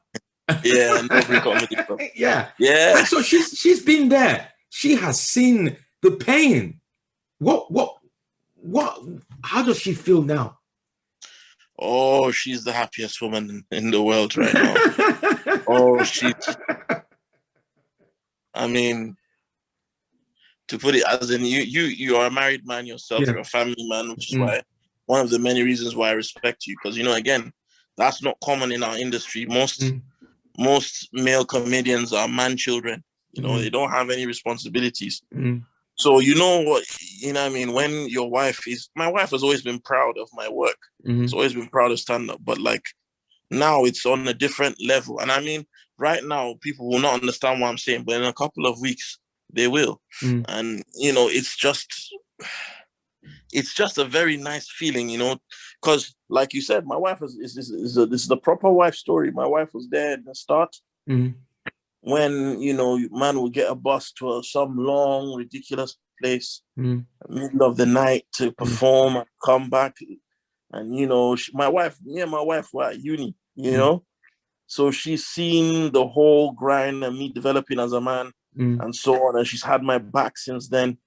Yeah, Nobody Comedy Club. Yeah. Yeah. So she's been there. She has seen the pain. What how does she feel now? Oh, she's the happiest woman in the world right now. Oh, I mean, to put it as in, you are a married man yourself, you're a family man, which is why one of the many reasons why I respect you. Because, you know, again, that's not common in our industry. Most male comedians are man children. You know, they don't have any responsibilities. So, you know what, you know what I mean? When my wife has always been proud of my work. She's always been proud of stand-up. But like now it's on a different level. And I mean, right now, people will not understand what I'm saying, but in a couple of weeks, they will. And, you know, it's just a very nice feeling, you know, because like you said, my wife is the proper wife story. My wife was there at the start when, you know, man will get a bus to some long, ridiculous place, middle of the night to perform and come back. And, you know, me and my wife were at uni, you know, so she's seen the whole grind and me developing as a man and so on. And she's had my back since then.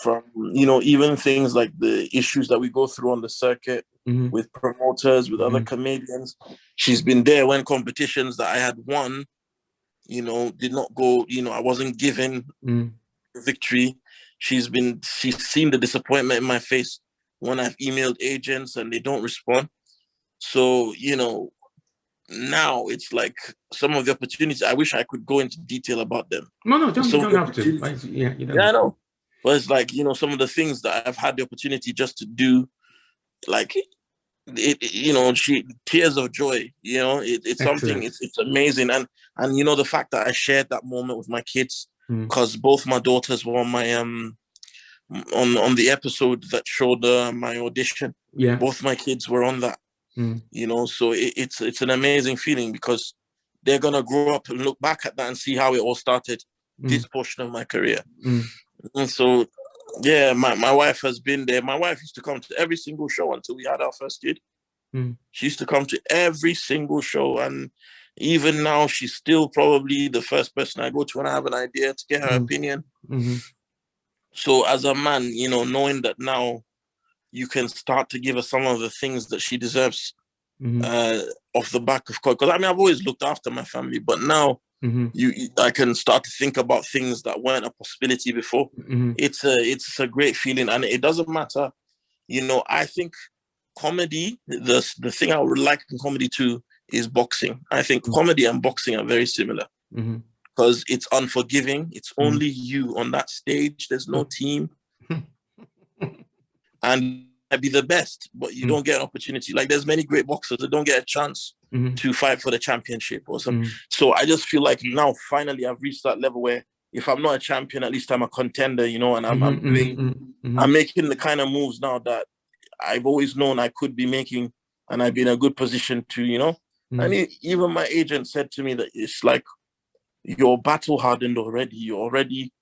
From, you know, even things like the issues that we go through on the circuit with promoters, with other comedians. She's been there when competitions that I had won, you know, did not go, you know, I wasn't given victory. She's seen the disappointment in my face when I've emailed agents and they don't respond. So, you know, now it's like some of the opportunities, I wish I could go into detail about them. No, you don't have to. Yeah, you don't. Yeah, I know. But it's like, you know, some of the things that I've had the opportunity just to do, like, you know, tears of joy, you know, it's something, it's amazing. And, you know, the fact that I shared that moment with my kids, because both my daughters were on my, on the episode that showed my audition. Yeah. Both my kids were on that, you know, so it's an amazing feeling because they're going to grow up and look back at that and see how it all started, this portion of my career. And so, yeah, my wife has been there. My wife used to come to every single show until we had our first kid. She used to come to every single show. And even now, she's still probably the first person I go to when I have an idea to get her opinion. So as a man, you know, knowing that now you can start to give her some of the things that she deserves off the back of because I mean I've always looked after my family, but now I can start to think about things that weren't a possibility before. It's a great feeling, and it doesn't matter. You know, I think comedy, the thing I would like in comedy too is boxing. I think comedy and boxing are very similar because it's unforgiving. It's only you on that stage. There's no team. And I'd be the best, but you don't get an opportunity. Like there's many great boxers that don't get a chance to fight for the championship or something. So I just feel like now finally I've reached that level where if I'm not a champion, at least I'm a contender, you know, and I'm making the kind of moves now that I've always known I could be making, and I'd be in a good position to, you know. And even my agent said to me that it's like you're battle hardened already. You're already,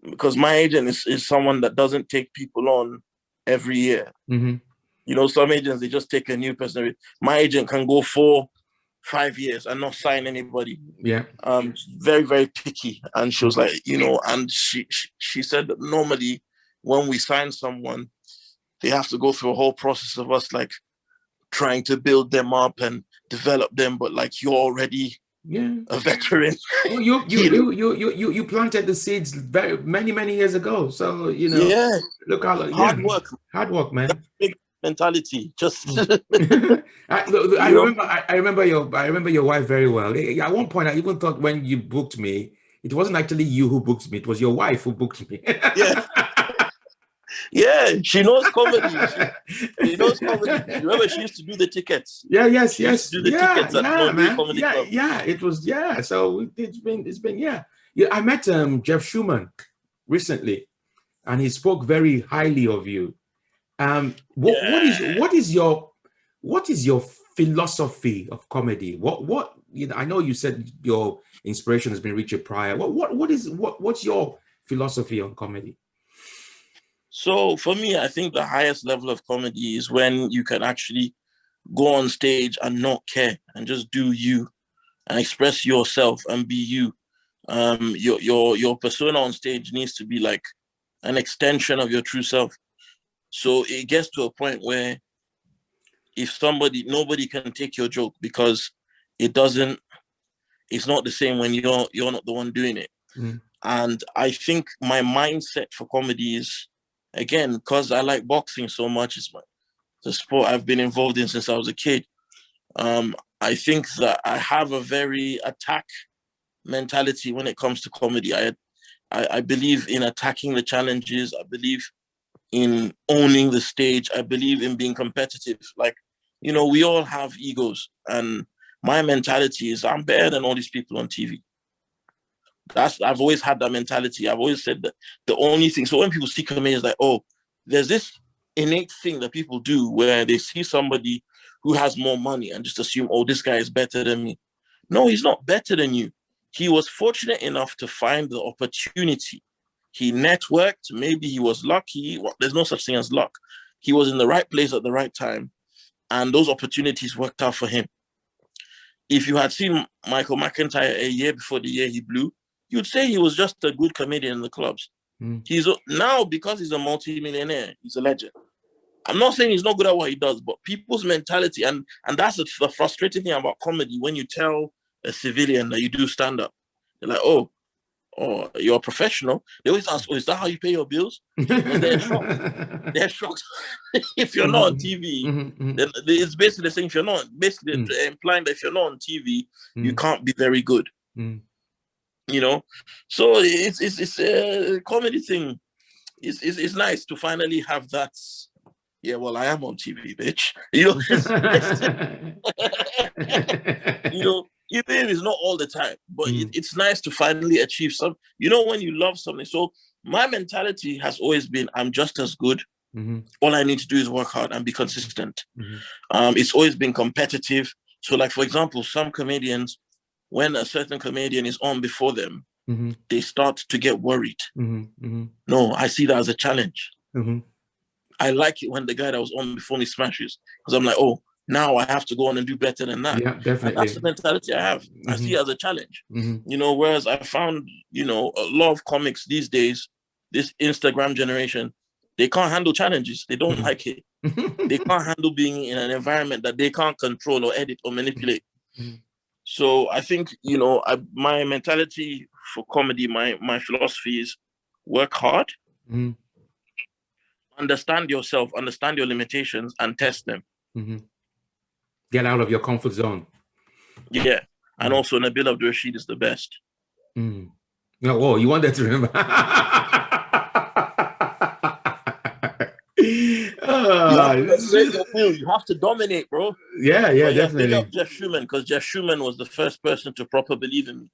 because my agent is someone that doesn't take people on every year. You know, some agents, they just take a new person. My agent can go 4-5 years and not sign anybody. Yeah. Very, very picky. And she was like, you know, and she said that normally when we sign someone, they have to go through a whole process of us like trying to build them up and develop them. But like you're already a veteran. Well, you planted the seeds very many years ago. So you know, look how hard work, man. Big mentality. Just I remember your wife very well. At one point, I even thought when you booked me, it wasn't actually you who booked me; it was your wife who booked me. Yeah, she knows comedy. She knows comedy. Remember, she used to do the tickets. Yes. She used to do the tickets at man. Comedy Club. It was So it's been. I met Jeff Schumann recently, and he spoke very highly of you. What is your philosophy of comedy? What you know? I know you said your inspiration has been Richard Pryor. What's your philosophy on comedy? So for me, I think the highest level of comedy is when you can actually go on stage and not care and just do you and express yourself and be you. Your persona on stage needs to be like an extension of your true self. So it gets to a point where if nobody can take your joke because it's not the same when you're not the one doing it. And I think my mindset for comedy is, again, because I like boxing so much, it's the sport I've been involved in since I was a kid. I think that I have a very attack mentality when it comes to comedy. I believe in attacking the challenges. I believe in owning the stage. I believe in being competitive. Like, you know, we all have egos. And my mentality is I'm better than all these people on TV. I've always had that mentality. I've always said that the only thing, so when people see comedians, like, oh, there's this innate thing that people do where they see somebody who has more money and just assume, oh, this guy is better than me. No, he's not better than you. He was fortunate enough to find the opportunity. He networked. Maybe he was lucky. Well, there's no such thing as luck. He was in the right place at the right time, and those opportunities worked out for him. If you had seen Michael McIntyre a year before the year he blew, you'd say he was just a good comedian in the clubs. He's now, because he's a multi-millionaire, he's a legend. I'm not saying he's not good at what he does, but people's mentality, and that's the frustrating thing about comedy. When you tell a civilian that you do stand-up, they're like, oh, you're a professional. They always ask, oh, is that how you pay your bills? And they're shocked. They're shocked. If you're not on TV, then it's basically saying if you're not, basically implying that if you're not on TV, you can't be very good. You know, so it's a comedy thing. It's nice to finally have that. Yeah, well, I am on TV, bitch. You know, it's not all the time, but it's nice to finally achieve some. You know, when you love something. So my mentality has always been, I'm just as good. All I need to do is work hard and be consistent. It's always been competitive. So, like, for example, some comedians, when a certain comedian is on before them, they start to get worried. No, I see that as a challenge. I like it when the guy that was on before me smashes, because I'm like, oh, now I have to go on and do better than that. Yeah, definitely. And that's the mentality I have. I see it as a challenge. You know, whereas I found, you know, a lot of comics these days, this Instagram generation, They can't handle challenges. They don't like it. They can't handle being in an environment that they can't control or edit or manipulate. So I think, my mentality for comedy, my philosophy is work hard, understand yourself, understand your limitations, and test them. Get out of your comfort zone. Yeah. And also Nabil Abdul Rashid is the best. Oh, you want that to remember? You have to dominate, bro. Yeah, definitely. Big up Jeff Schumann, because Jeff Schumann was the first person to proper believe in me.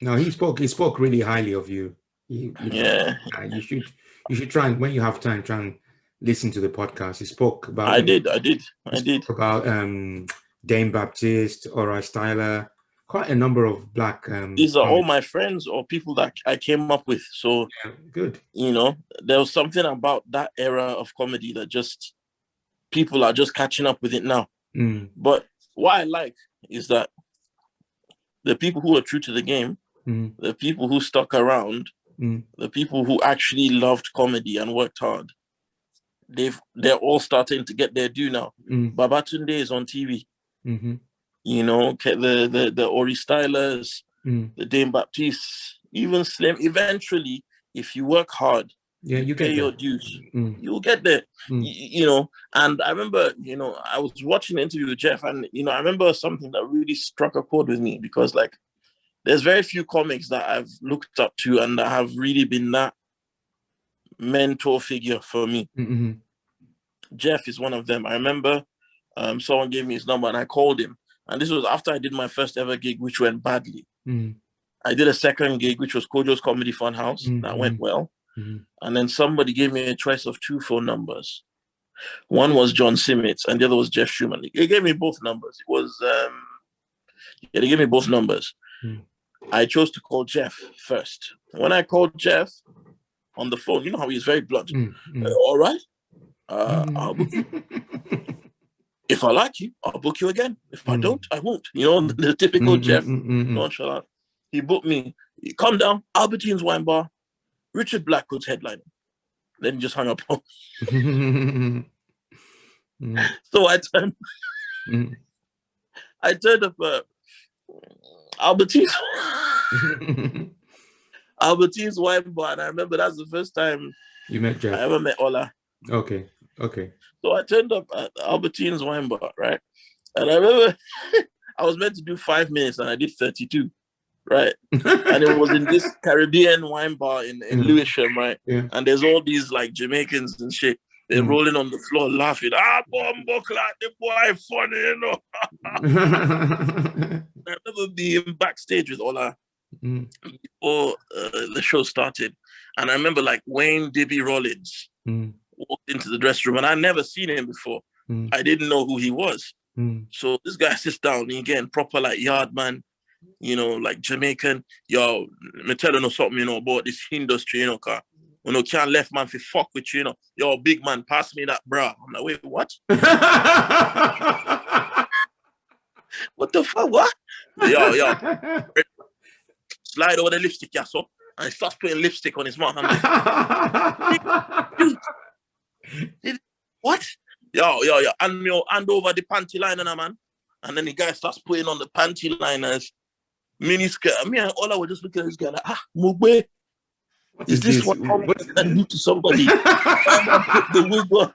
No, he spoke really highly of you. You should try, and when you have time, try and listen to the podcast. He spoke about I did about Dame Baptiste, Ora Styler, quite a number of black these are all my friends or people that I came up with. So good. There was something about that era of comedy that just people are just catching up with it now. But what I like is that the people who are true to the game, the people who stuck around, the people who actually loved comedy and worked hard, they're all starting to get their due now. Babatunde is on TV. The Ori Stylers, the Dame Baptiste, even Slim. Eventually, if you work hard, you pay your dues, you'll get there. And I remember, I was watching an interview with Jeff, and I remember something that really struck a chord with me, because there's very few comics that I've looked up to and that have really been that mentor figure for me. Jeff is one of them. I remember someone gave me his number and I called him. And this was after I did my first ever gig, which went badly. I did a second gig, which was Kojo's Comedy Fun House. That went well. And then somebody gave me a choice of 2 phone numbers. One was John Simits and the other was Jeff Schumann. They gave me both numbers. It was, they gave me both numbers. I chose to call Jeff first. When I called Jeff on the phone, you know how he's very blunt. All right, I'll book you. If I like you, I'll book you again. If I don't, I won't. The typical Jeff nonchalant. He booked me. He come down, Albertine's Wine Bar, Richard Blackwood's headlining. Then he just hung up on me. So I turned up Albertine's Wine Bar, and I remember that's the first time you met Jeff. I ever met Ola. Okay. So I turned up at Albertine's Wine Bar, right? And I remember I was meant to do 5 minutes and I did 32, right? And it was in this Caribbean wine bar in Lewisham, right? Yeah. And there's all these like Jamaicans and shit. They're rolling on the floor laughing. Bombo clock, the boy funny, I remember being backstage with Ola before the show started. And I remember like Wayne Dibby Rollins walked into the dressing room, and I'd never seen him before. I didn't know who he was. So this guy sits down, again, proper like yard man, like Jamaican. Yo, me telling you something, about this industry, car. Can't left man fi fuck with you, Yo, big man, pass me that bra. I'm like, wait, what? What the fuck? What? Yo. Slide over the lipstick, yeah, so. And he starts putting lipstick on his mouth. I'm like, what? Yo. And me hand over the panty liner, man. And then the guy starts putting on the panty liners, mini skirt. Me and Ola were just looking at this guy like, Mugbe, is this what can do to somebody? Put the wig on.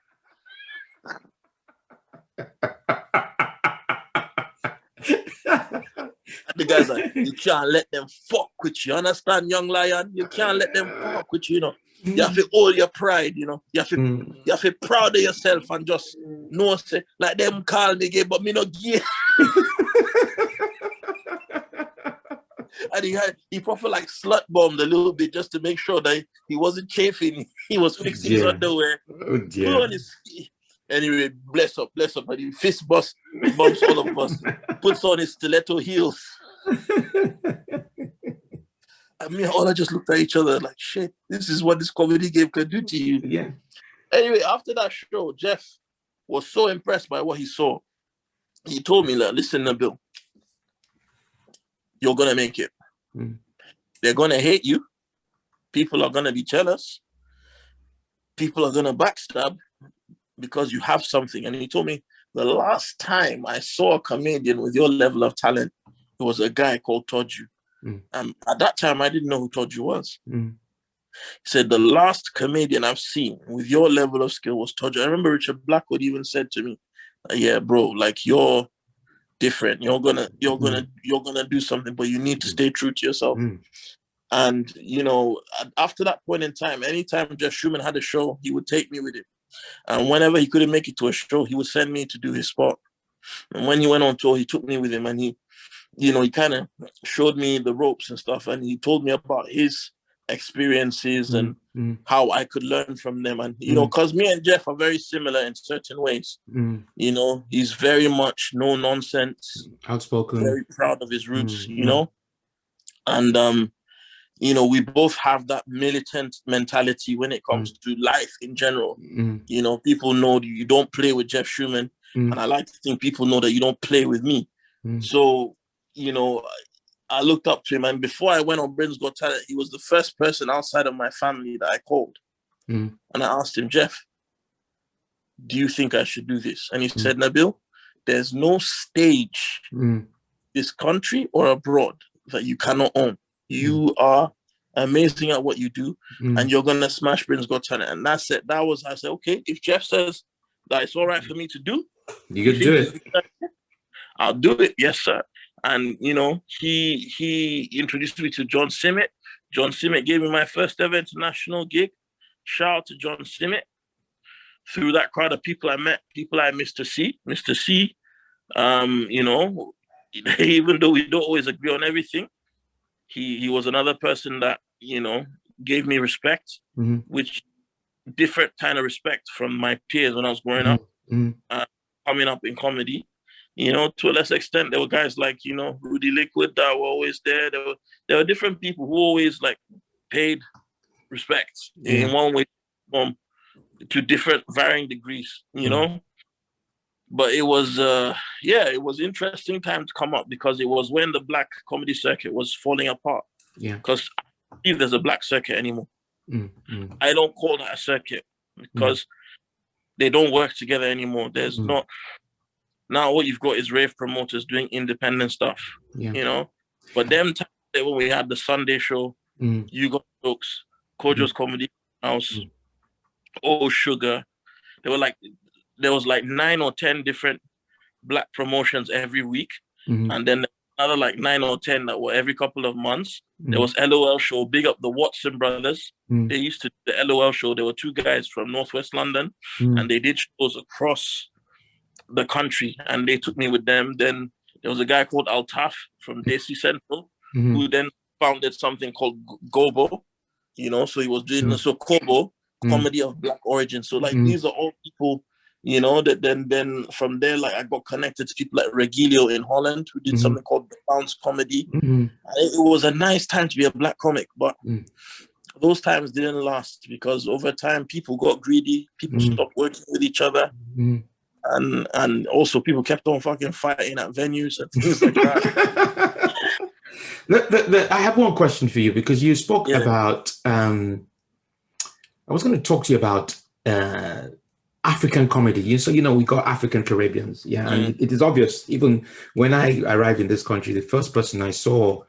And the guy's like, you can't let them fuck with you. Understand, young lion? You can't let them fuck with you, You have to hold your pride, You have to proud of yourself and just know, say, like them call me gay, but me not gay. And he proper like slut bombed a little bit just to make sure that he wasn't chafing. He was fixing his underwear. Put on his anyway, bless up. And he fist bumps all of us. Puts on his stiletto heels. I mean, all I just looked at each other like, shit, this is what this comedy game can do to you. Yeah. Anyway, after that show, Jeff was so impressed by what he saw. He told me, like, listen, Nabil, you're going to make it. They're going to hate you. People are going to be jealous. people are gonna backstab because you have something. And he told me the last time I saw a comedian with your level of talent, it was a guy called Toju. At that time, I didn't know who Toju was. He said, the last comedian I've seen with your level of skill was Tojo. I remember Richard Blackwood even said to me, yeah, bro, like you're different. You're gonna do something, but you need to stay true to yourself. And, you know, after that point in time, anytime Jeff Schumann had a show, he would take me with him. And whenever he couldn't make it to a show, he would send me to do his spot. And when he went on tour, he took me with him, and he kind of showed me the ropes and stuff. And he told me about his experiences and how I could learn from them. And, you know, because me and Jeff are very similar in certain ways. You know, he's very much no nonsense, outspoken, very proud of his roots, you know. And, you know, we both have that militant mentality when it comes to life in general. You know, people know you don't play with Jeff Schumann. And I like to think people know that you don't play with me. So, you know, I looked up to him. And before I went on Britain's Got Talent, he was the first person outside of my family that I called. And I asked him, Jeff, do you think I should do this? And he said, Nabil, there's no stage, this country or abroad, that you cannot own. You are amazing at what you do, and you're going to smash Britain's Got Talent. And that's it. I said, okay, if Jeff says that it's all right for me to do, you can do it. I'll do it. Yes, sir. And, you know, he introduced me to John Simmet. John Simmet gave me my first ever international gig. Shout out to John Simmet. Through that crowd of people I met, people like Mr. C. Mr. C, you know, even though we don't always agree on everything, he was another person that, you know, gave me respect, which different kind of respect from my peers when I was growing up, coming up in comedy. You know, to a lesser extent, there were guys like, you know, Rudy Liquid that were always there. There were different people who always like paid respect in one way to different varying degrees, you know. But it was, it was interesting time to come up because it was when the black comedy circuit was falling apart. Because I don't believe there's a black circuit anymore. I don't call that a circuit because they don't work together anymore. There's not. Now what you've got is rave promoters doing independent stuff, you know. But them times when we had the Sunday show, You Got Jokes, Kojo's Comedy House, Oh Sugar, there was like 9 or 10 different black promotions every week, and then another like 9 or 10 that were every couple of months. There was LOL show, big up the Watson brothers. They used to do the LOL show. There were 2 guys from Northwest London, and they did shows across the country, and they took me with them. Then there was a guy called Altaf from Desi Central, who then founded something called Gobo, you know, so he was doing so Kobo, comedy of black origin. So like these are all people, you know, that then from there, like I got connected to people like Regilio in Holland, who did something called the Bounce Comedy. It was a nice time to be a black comic, but those times didn't last because over time people got greedy, people stopped working with each other. And also people kept on fucking fighting at venues and things like that. I have one question for you because you spoke about, I was going to talk to you about African comedy. So, you know, we got African Caribbeans. And it is obvious, even when I arrived in this country, the first person I saw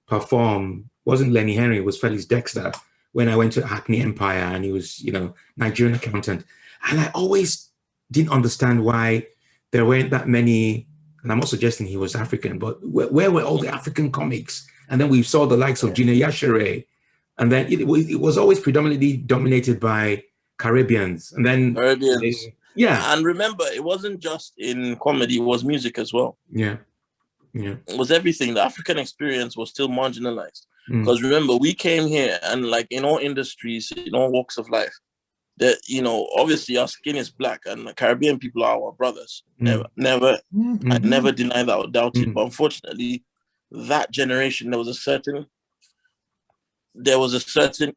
perform wasn't Lenny Henry, it was Felix Dexter when I went to Hackney Empire, and he was, you know, Nigerian accountant. And I always didn't understand why there weren't that many, and I'm not suggesting he was African, but where were all the African comics? And then we saw the likes of Gina Yashere, and then it was always predominantly dominated by Caribbeans. And then Caribbeans. And remember, it wasn't just in comedy, it was music as well. It was everything. The African experience was still marginalized. Because remember, we came here and like in all industries, in all walks of life, that, you know, obviously our skin is black and the Caribbean people are our brothers. I never deny that or doubt it. But unfortunately, that generation, there was a certain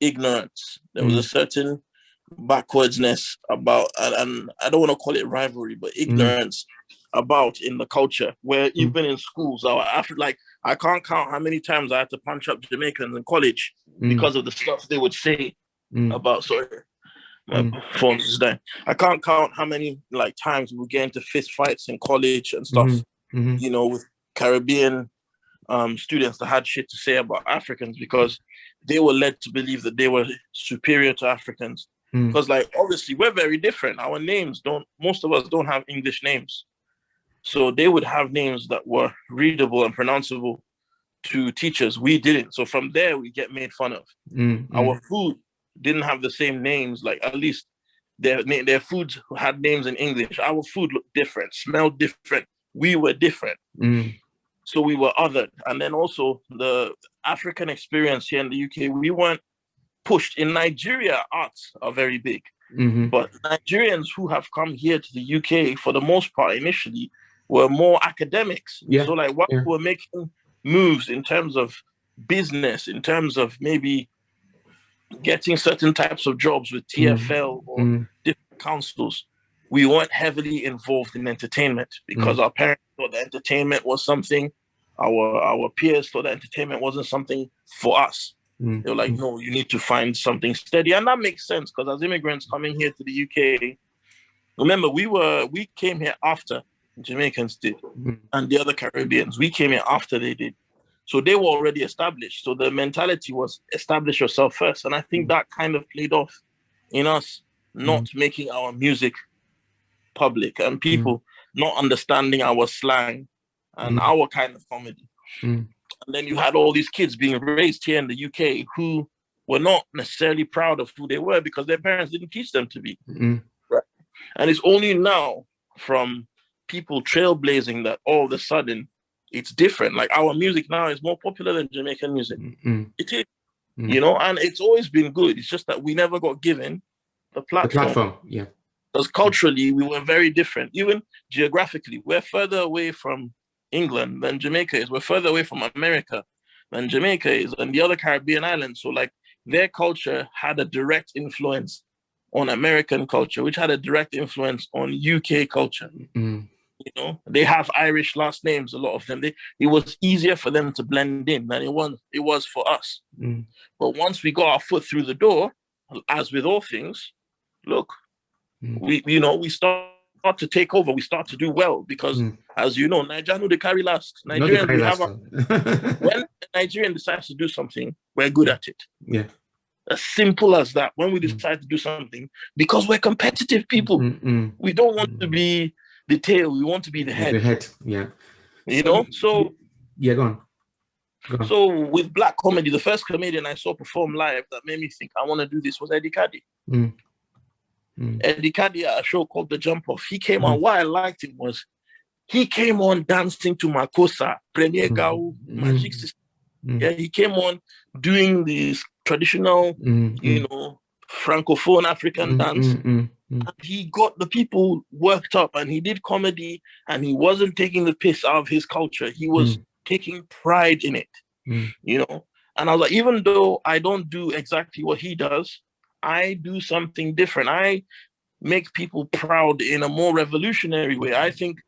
ignorance. There was a certain backwardsness about, and I don't want to call it rivalry, but ignorance about in the culture, where even in schools, I can't count how many times I had to punch up Jamaicans in college because of the stuff they would say about, My phone is dying. I can't count how many like times we get into fist fights in college and stuff, you know, with Caribbean students that had shit to say about Africans because they were led to believe that they were superior to Africans. Because like obviously we're very different. Our names most of us don't have English names. So they would have names that were readable and pronounceable to teachers. We didn't. So from there we get made fun of. Our food didn't have the same names, like at least their foods had names in English. Our food looked different, smelled different. We were different. So we were othered. And then also the African experience here in the UK, we weren't pushed. In Nigeria, arts are very big. But Nigerians who have come here to the UK, for the most part, initially, were more academics. So like what were making moves in terms of business, in terms of maybe getting certain types of jobs with TFL or different councils, we weren't heavily involved in entertainment because our parents thought that entertainment was something, our peers thought that entertainment wasn't something for us. They were like, no, you need to find something steady. And that makes sense because as immigrants coming here to the UK, remember, we came here after Jamaicans did and the other Caribbeans. We came here after they did. So they were already established. So the mentality was establish yourself first. And I think that kind of played off in us not making our music public and people not understanding our slang and our kind of comedy. And then you had all these kids being raised here in the UK who were not necessarily proud of who they were because their parents didn't teach them to be. Right? And it's only now from people trailblazing that all of a sudden it's different. Like our music now is more popular than Jamaican music. It is, you know, and it's always been good. It's just that we never got given the platform. Because culturally, we were very different. Even geographically, we're further away from England than Jamaica is. We're further away from America than Jamaica is and the other Caribbean islands. So like their culture had a direct influence on American culture, which had a direct influence on UK culture. You know, they have Irish last names, a lot of them. It was easier for them to blend in than it was for us. But once we got our foot through the door, as with all things, look, we start to take over. We start to do well because, as you know, Nigeria know they carry last. Nigerians, we have when a Nigerian decides to do something, we're good at it. As simple as that. When we decide to do something, because we're competitive people, we don't want to be the tail. We want to be the head. The head, You know, so go on. So with black comedy, the first comedian I saw perform live that made me think I want to do this was Eddie Caddy. Eddie Caddy at a show called The Jump Off. He came on. Why I liked him was he came on dancing to Makossa, Premier Gao, Magic System. He came on doing this traditional, you know, Francophone African dance. And he got the people worked up and he did comedy and he wasn't taking the piss out of his culture. He was taking pride in it, you know. And I was like, even though I don't do exactly what he does, I do something different. I make people proud in a more revolutionary way. I think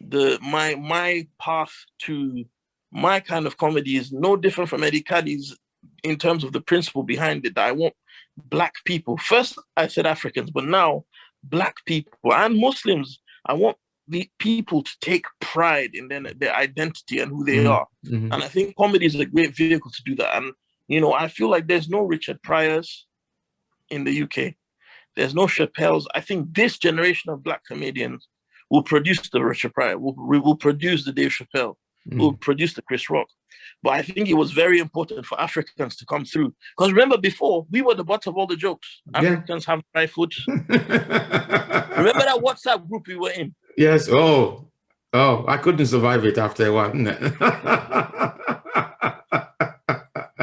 my path to my kind of comedy is no different from Eddie Caddy's in terms of the principle behind it. That I want black people. First, I said Africans, but now black people and Muslims. I want the people to take pride in their identity and who they are. And I think comedy is a great vehicle to do that. And, you know, I feel like there's no Richard Pryors in the UK. There's no Chappelle's. I think this generation of black comedians will produce the Richard Pryor, will produce the Dave Chappelle, will produce the Chris Rock. But I think it was very important for Africans to come through. Because remember before, we were the butt of all the jokes. Africans have dry foot. Remember that WhatsApp group we were in? Yes. Oh, I couldn't survive it after a while.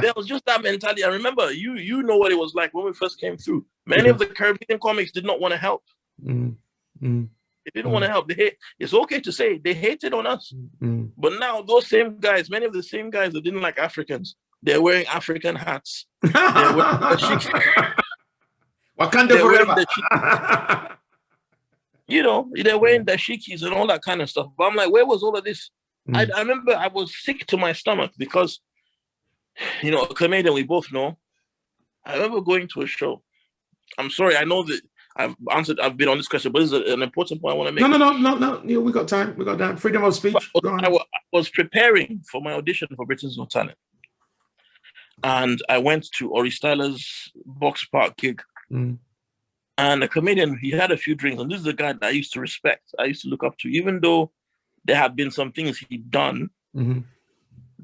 There was just that mentality. I remember, you know what it was like when we first came through. Many of the Caribbean comics did not want to help. They didn't want to help. It's okay to say they hated on us. But now those same guys, many of the same guys that didn't like Africans, they're wearing African hats. They're wearing Wakanda forever. You know, they're wearing dashikis and all that kind of stuff. But I'm like, where was all of this? I remember I was sick to my stomach because, you know, a comedian we both know. I remember going to a show I'm sorry. I know that I've been on this question, but this is an important point I want to make. No. We got time. We got time. Freedom of speech. I was preparing for my audition for Britain's Got Talent, and I went to Ori Styler's Box Park gig. And a comedian, he had a few drinks, and this is a guy that I used to respect. I used to look up to, even though there had been some things he'd done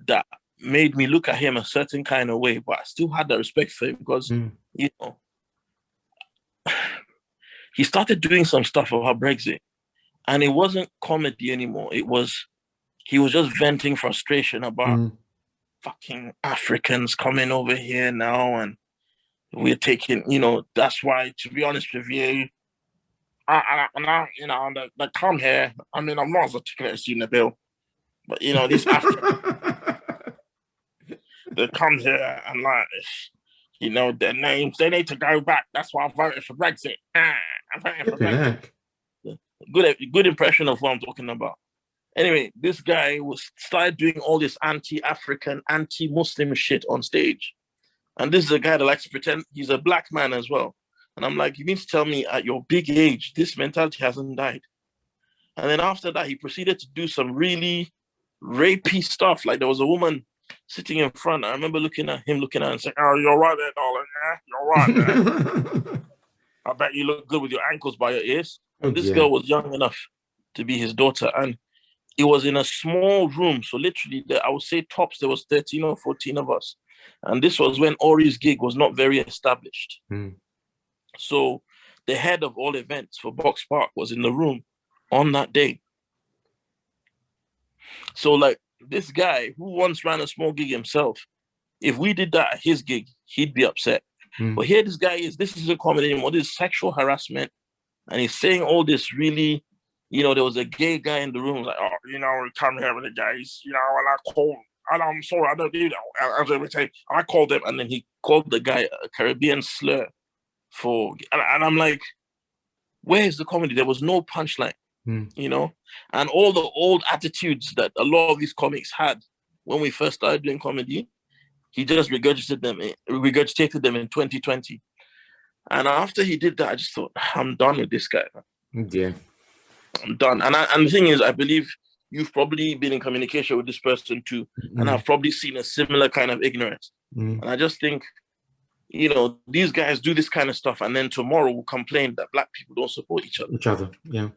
that made me look at him a certain kind of way, but I still had that respect for him because, you know, he started doing some stuff about Brexit, and it wasn't comedy anymore. He was just venting frustration about fucking Africans coming over here now, and we're taking, you know, that's why, to be honest with you, they come here. I mean, I'm not as articulate as you, Nabil, but, you know, these Africans, they come here and, like, you know, their names, they need to go back. That's why I voted for Brexit. I'm voting for Brexit. Good impression of what I'm talking about. Anyway, this guy started doing all this anti-African, anti-Muslim shit on stage. And this is a guy that likes to pretend he's a black man as well. And I'm like, you mean to tell me at your big age, this mentality hasn't died? And then after that, he proceeded to do some really rapey stuff. Like there was a woman sitting in front. I remember looking at him and saying, "Oh, you're right there, darling. Yeah, you're right there. I bet you look good with your ankles by your ears." And this girl was young enough to be his daughter. And it was in a small room. So literally, I would say tops, there was 13 or 14 of us. And this was when Ori's gig was not very established. So the head of all events for Box Park was in the room on that day. So like this guy who once ran a small gig himself, if we did that at his gig, he'd be upset. But here this guy this isn't comedy anymore. This is sexual harassment. And he's saying all this really, you know, there was a gay guy in the room like, "Oh, you know, we come here with the guys, you know, and I call, and I'm sorry, I don't do that." I called him, and then he called the guy a Caribbean slur and I'm like, where's the comedy? There was no punchline, you know? And all the old attitudes that a lot of these comics had when we first started doing comedy, he just regurgitated them in 2020. And after he did that, I just thought, I'm done with this guy. Yeah. I'm done. And the thing is, I believe you've probably been in communication with this person too, and I've probably seen a similar kind of ignorance. And I just think, you know, these guys do this kind of stuff, and then tomorrow will complain that black people don't support each other. Yeah.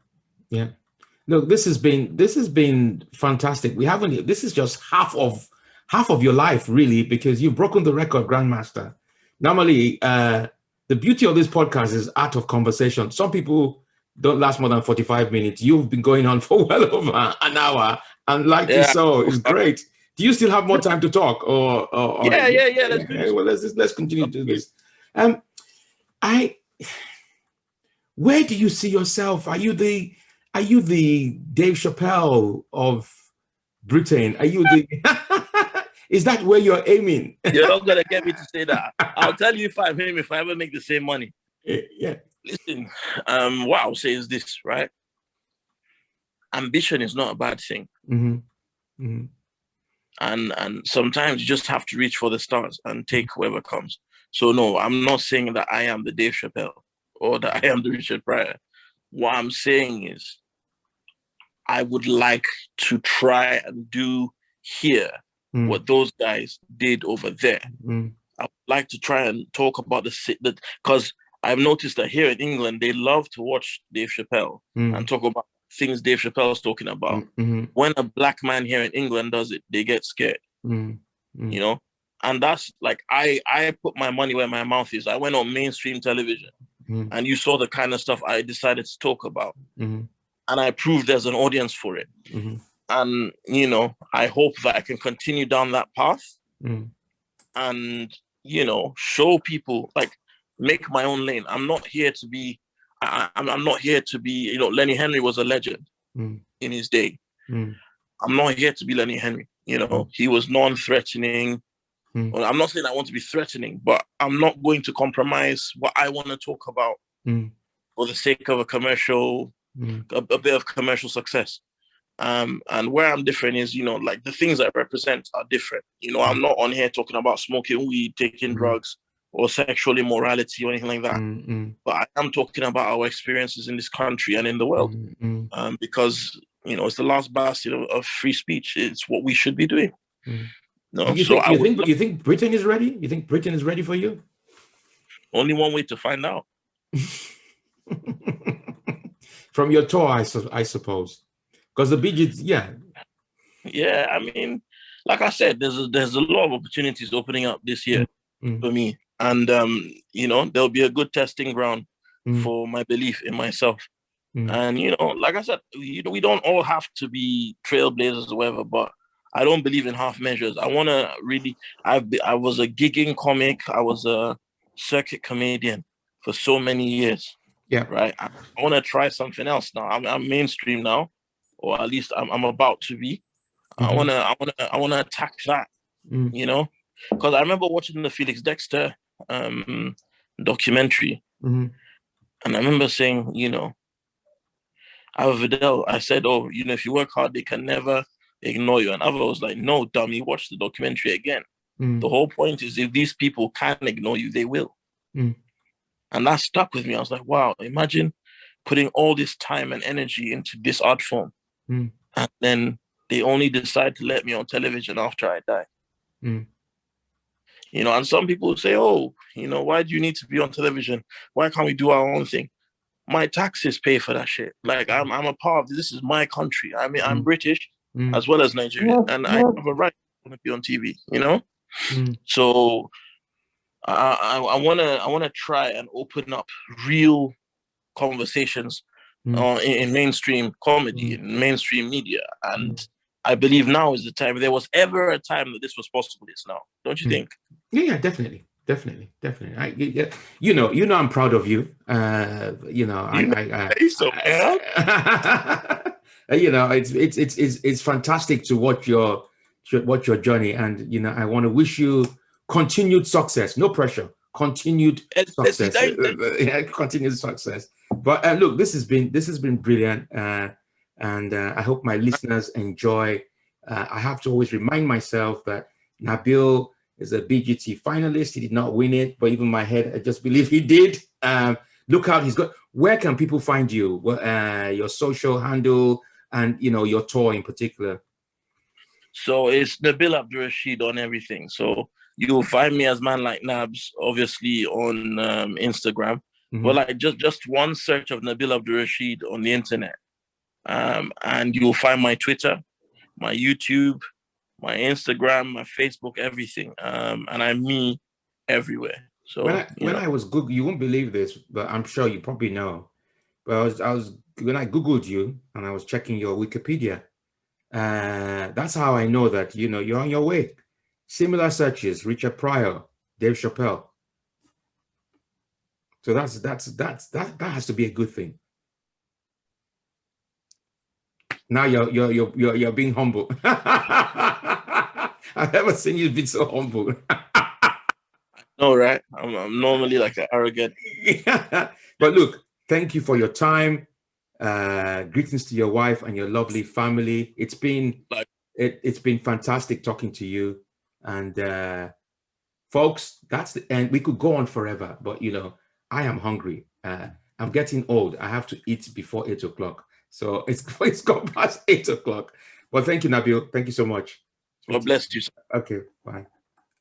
Look, this has been fantastic. This is just half of your life, really, because you've broken the record, Grandmaster. Normally, the beauty of this podcast is art of conversation. Some people don't last more than 45 minutes. You've been going on for well over an hour, and like you saw, it's great. Do you still have more time to talk? Or yeah. Let's do this. Well, let's continue to do this. Where do you see yourself? Are you the Dave Chappelle of Britain? Are you the? Is that where you're aiming? You're not gonna get me to say that. I'll tell you if I ever make the same money. Yeah. Listen, what I'll say is this, right? Ambition is not a bad thing. And sometimes you just have to reach for the stars and take whoever comes. So no, I'm not saying that I am the Dave Chappelle or that I am the Richard Pryor. What I'm saying is I would like to try and do here what those guys did over there. I would like to try and talk about because I've noticed that here in England, they love to watch Dave Chappelle and talk about things Dave Chappelle is talking about. When a black man here in England does it, they get scared, you know? And that's like, I put my money where my mouth is. I went on mainstream television and you saw the kind of stuff I decided to talk about. And I proved there's an audience for it. And, you know, I hope that I can continue down that path and, you know, show people, like, make my own lane. I'm not here to be, I'm not here to be, you know, Lenny Henry was a legend in his day. I'm not here to be Lenny Henry. You know, he was non-threatening. Well, I'm not saying I want to be threatening, but I'm not going to compromise what I want to talk about for the sake of a commercial, a bit of commercial success. And where I'm different is, you know, like the things I represent are different. You know, I'm not on here talking about smoking weed, taking drugs. or sexual immorality or anything like that. But I am talking about our experiences in this country and in the world, because it's the last bastion of free speech. It's what we should be doing. No, you think Britain is ready? You think Britain is ready for you? Only one way to find out. From your tour, I suppose, because the BG, yeah. I mean, like I said, there's a lot of opportunities opening up this year for me, and there'll be a good testing ground for my belief in myself. And like I said, we don't all have to be trailblazers or whatever, but I don't believe in half measures. I want to really. I was a gigging comic. I was a circuit comedian for so many years. Yeah. Right. I want to try something else now. I'm mainstream now, or at least I'm about to be. I wanna attack that. Because I remember watching the Felix Dexter documentary, and I remember saying, Vidal, I said, oh, if you work hard, they can never ignore you. And Ava was like, no, dummy, watch the documentary again. The whole point is, if these people can ignore you, they will. And that stuck with me. I was like, wow, imagine putting all this time and energy into this art form. And then they only decide to let me on television after I die. And some people say, oh, why do you need to be on television? Why can't we do our own thing? My taxes pay for that shit. Like, I'm a part of this. This is my country. I mean, I'm British as well as Nigerian, and I have a right to be on TV, So I wanna try and open up real conversations in mainstream comedy, in mainstream media, and I believe now is the time. If there was ever a time that this was possible, it's now. Don't you think? Yeah, definitely. I'm proud of you. It's fantastic to watch your journey, and I want to wish you continued success. No pressure. Continued success. Continued success. But look, this has been brilliant, and I hope my listeners enjoy. I have to always remind myself that Nabil is a BGT finalist. He did not win it, but even my head, I just believe he did. Look out, he's got. Where can people find you? Your social handle and your tour in particular. So it's Nabil Abdul Rashid on everything. So you'll find me as Man Like Nabs, obviously on Instagram. But like just one search of Nabil Abdul Rashid on the internet, and you'll find my Twitter, my YouTube, my Instagram, my Facebook, everything. And I'm me everywhere. So when I was Google, you won't believe this, but I'm sure you probably know. But I was when I Googled you and I was checking your Wikipedia, that's how I know that you're on your way. Similar searches: Richard Pryor, Dave Chappelle. So that has to be a good thing. Now you're being humble. I've never seen you be so humble. No, right? I'm normally like an arrogant. But look, thank you for your time. Greetings to your wife and your lovely family. It's been fantastic talking to you. And folks, that's the end. We could go on forever, but I am hungry. I'm getting old. I have to eat before 8 o'clock. So it's gone past 8 o'clock. Well, thank you, Nabil. Thank you so much. God bless you. Okay, bye.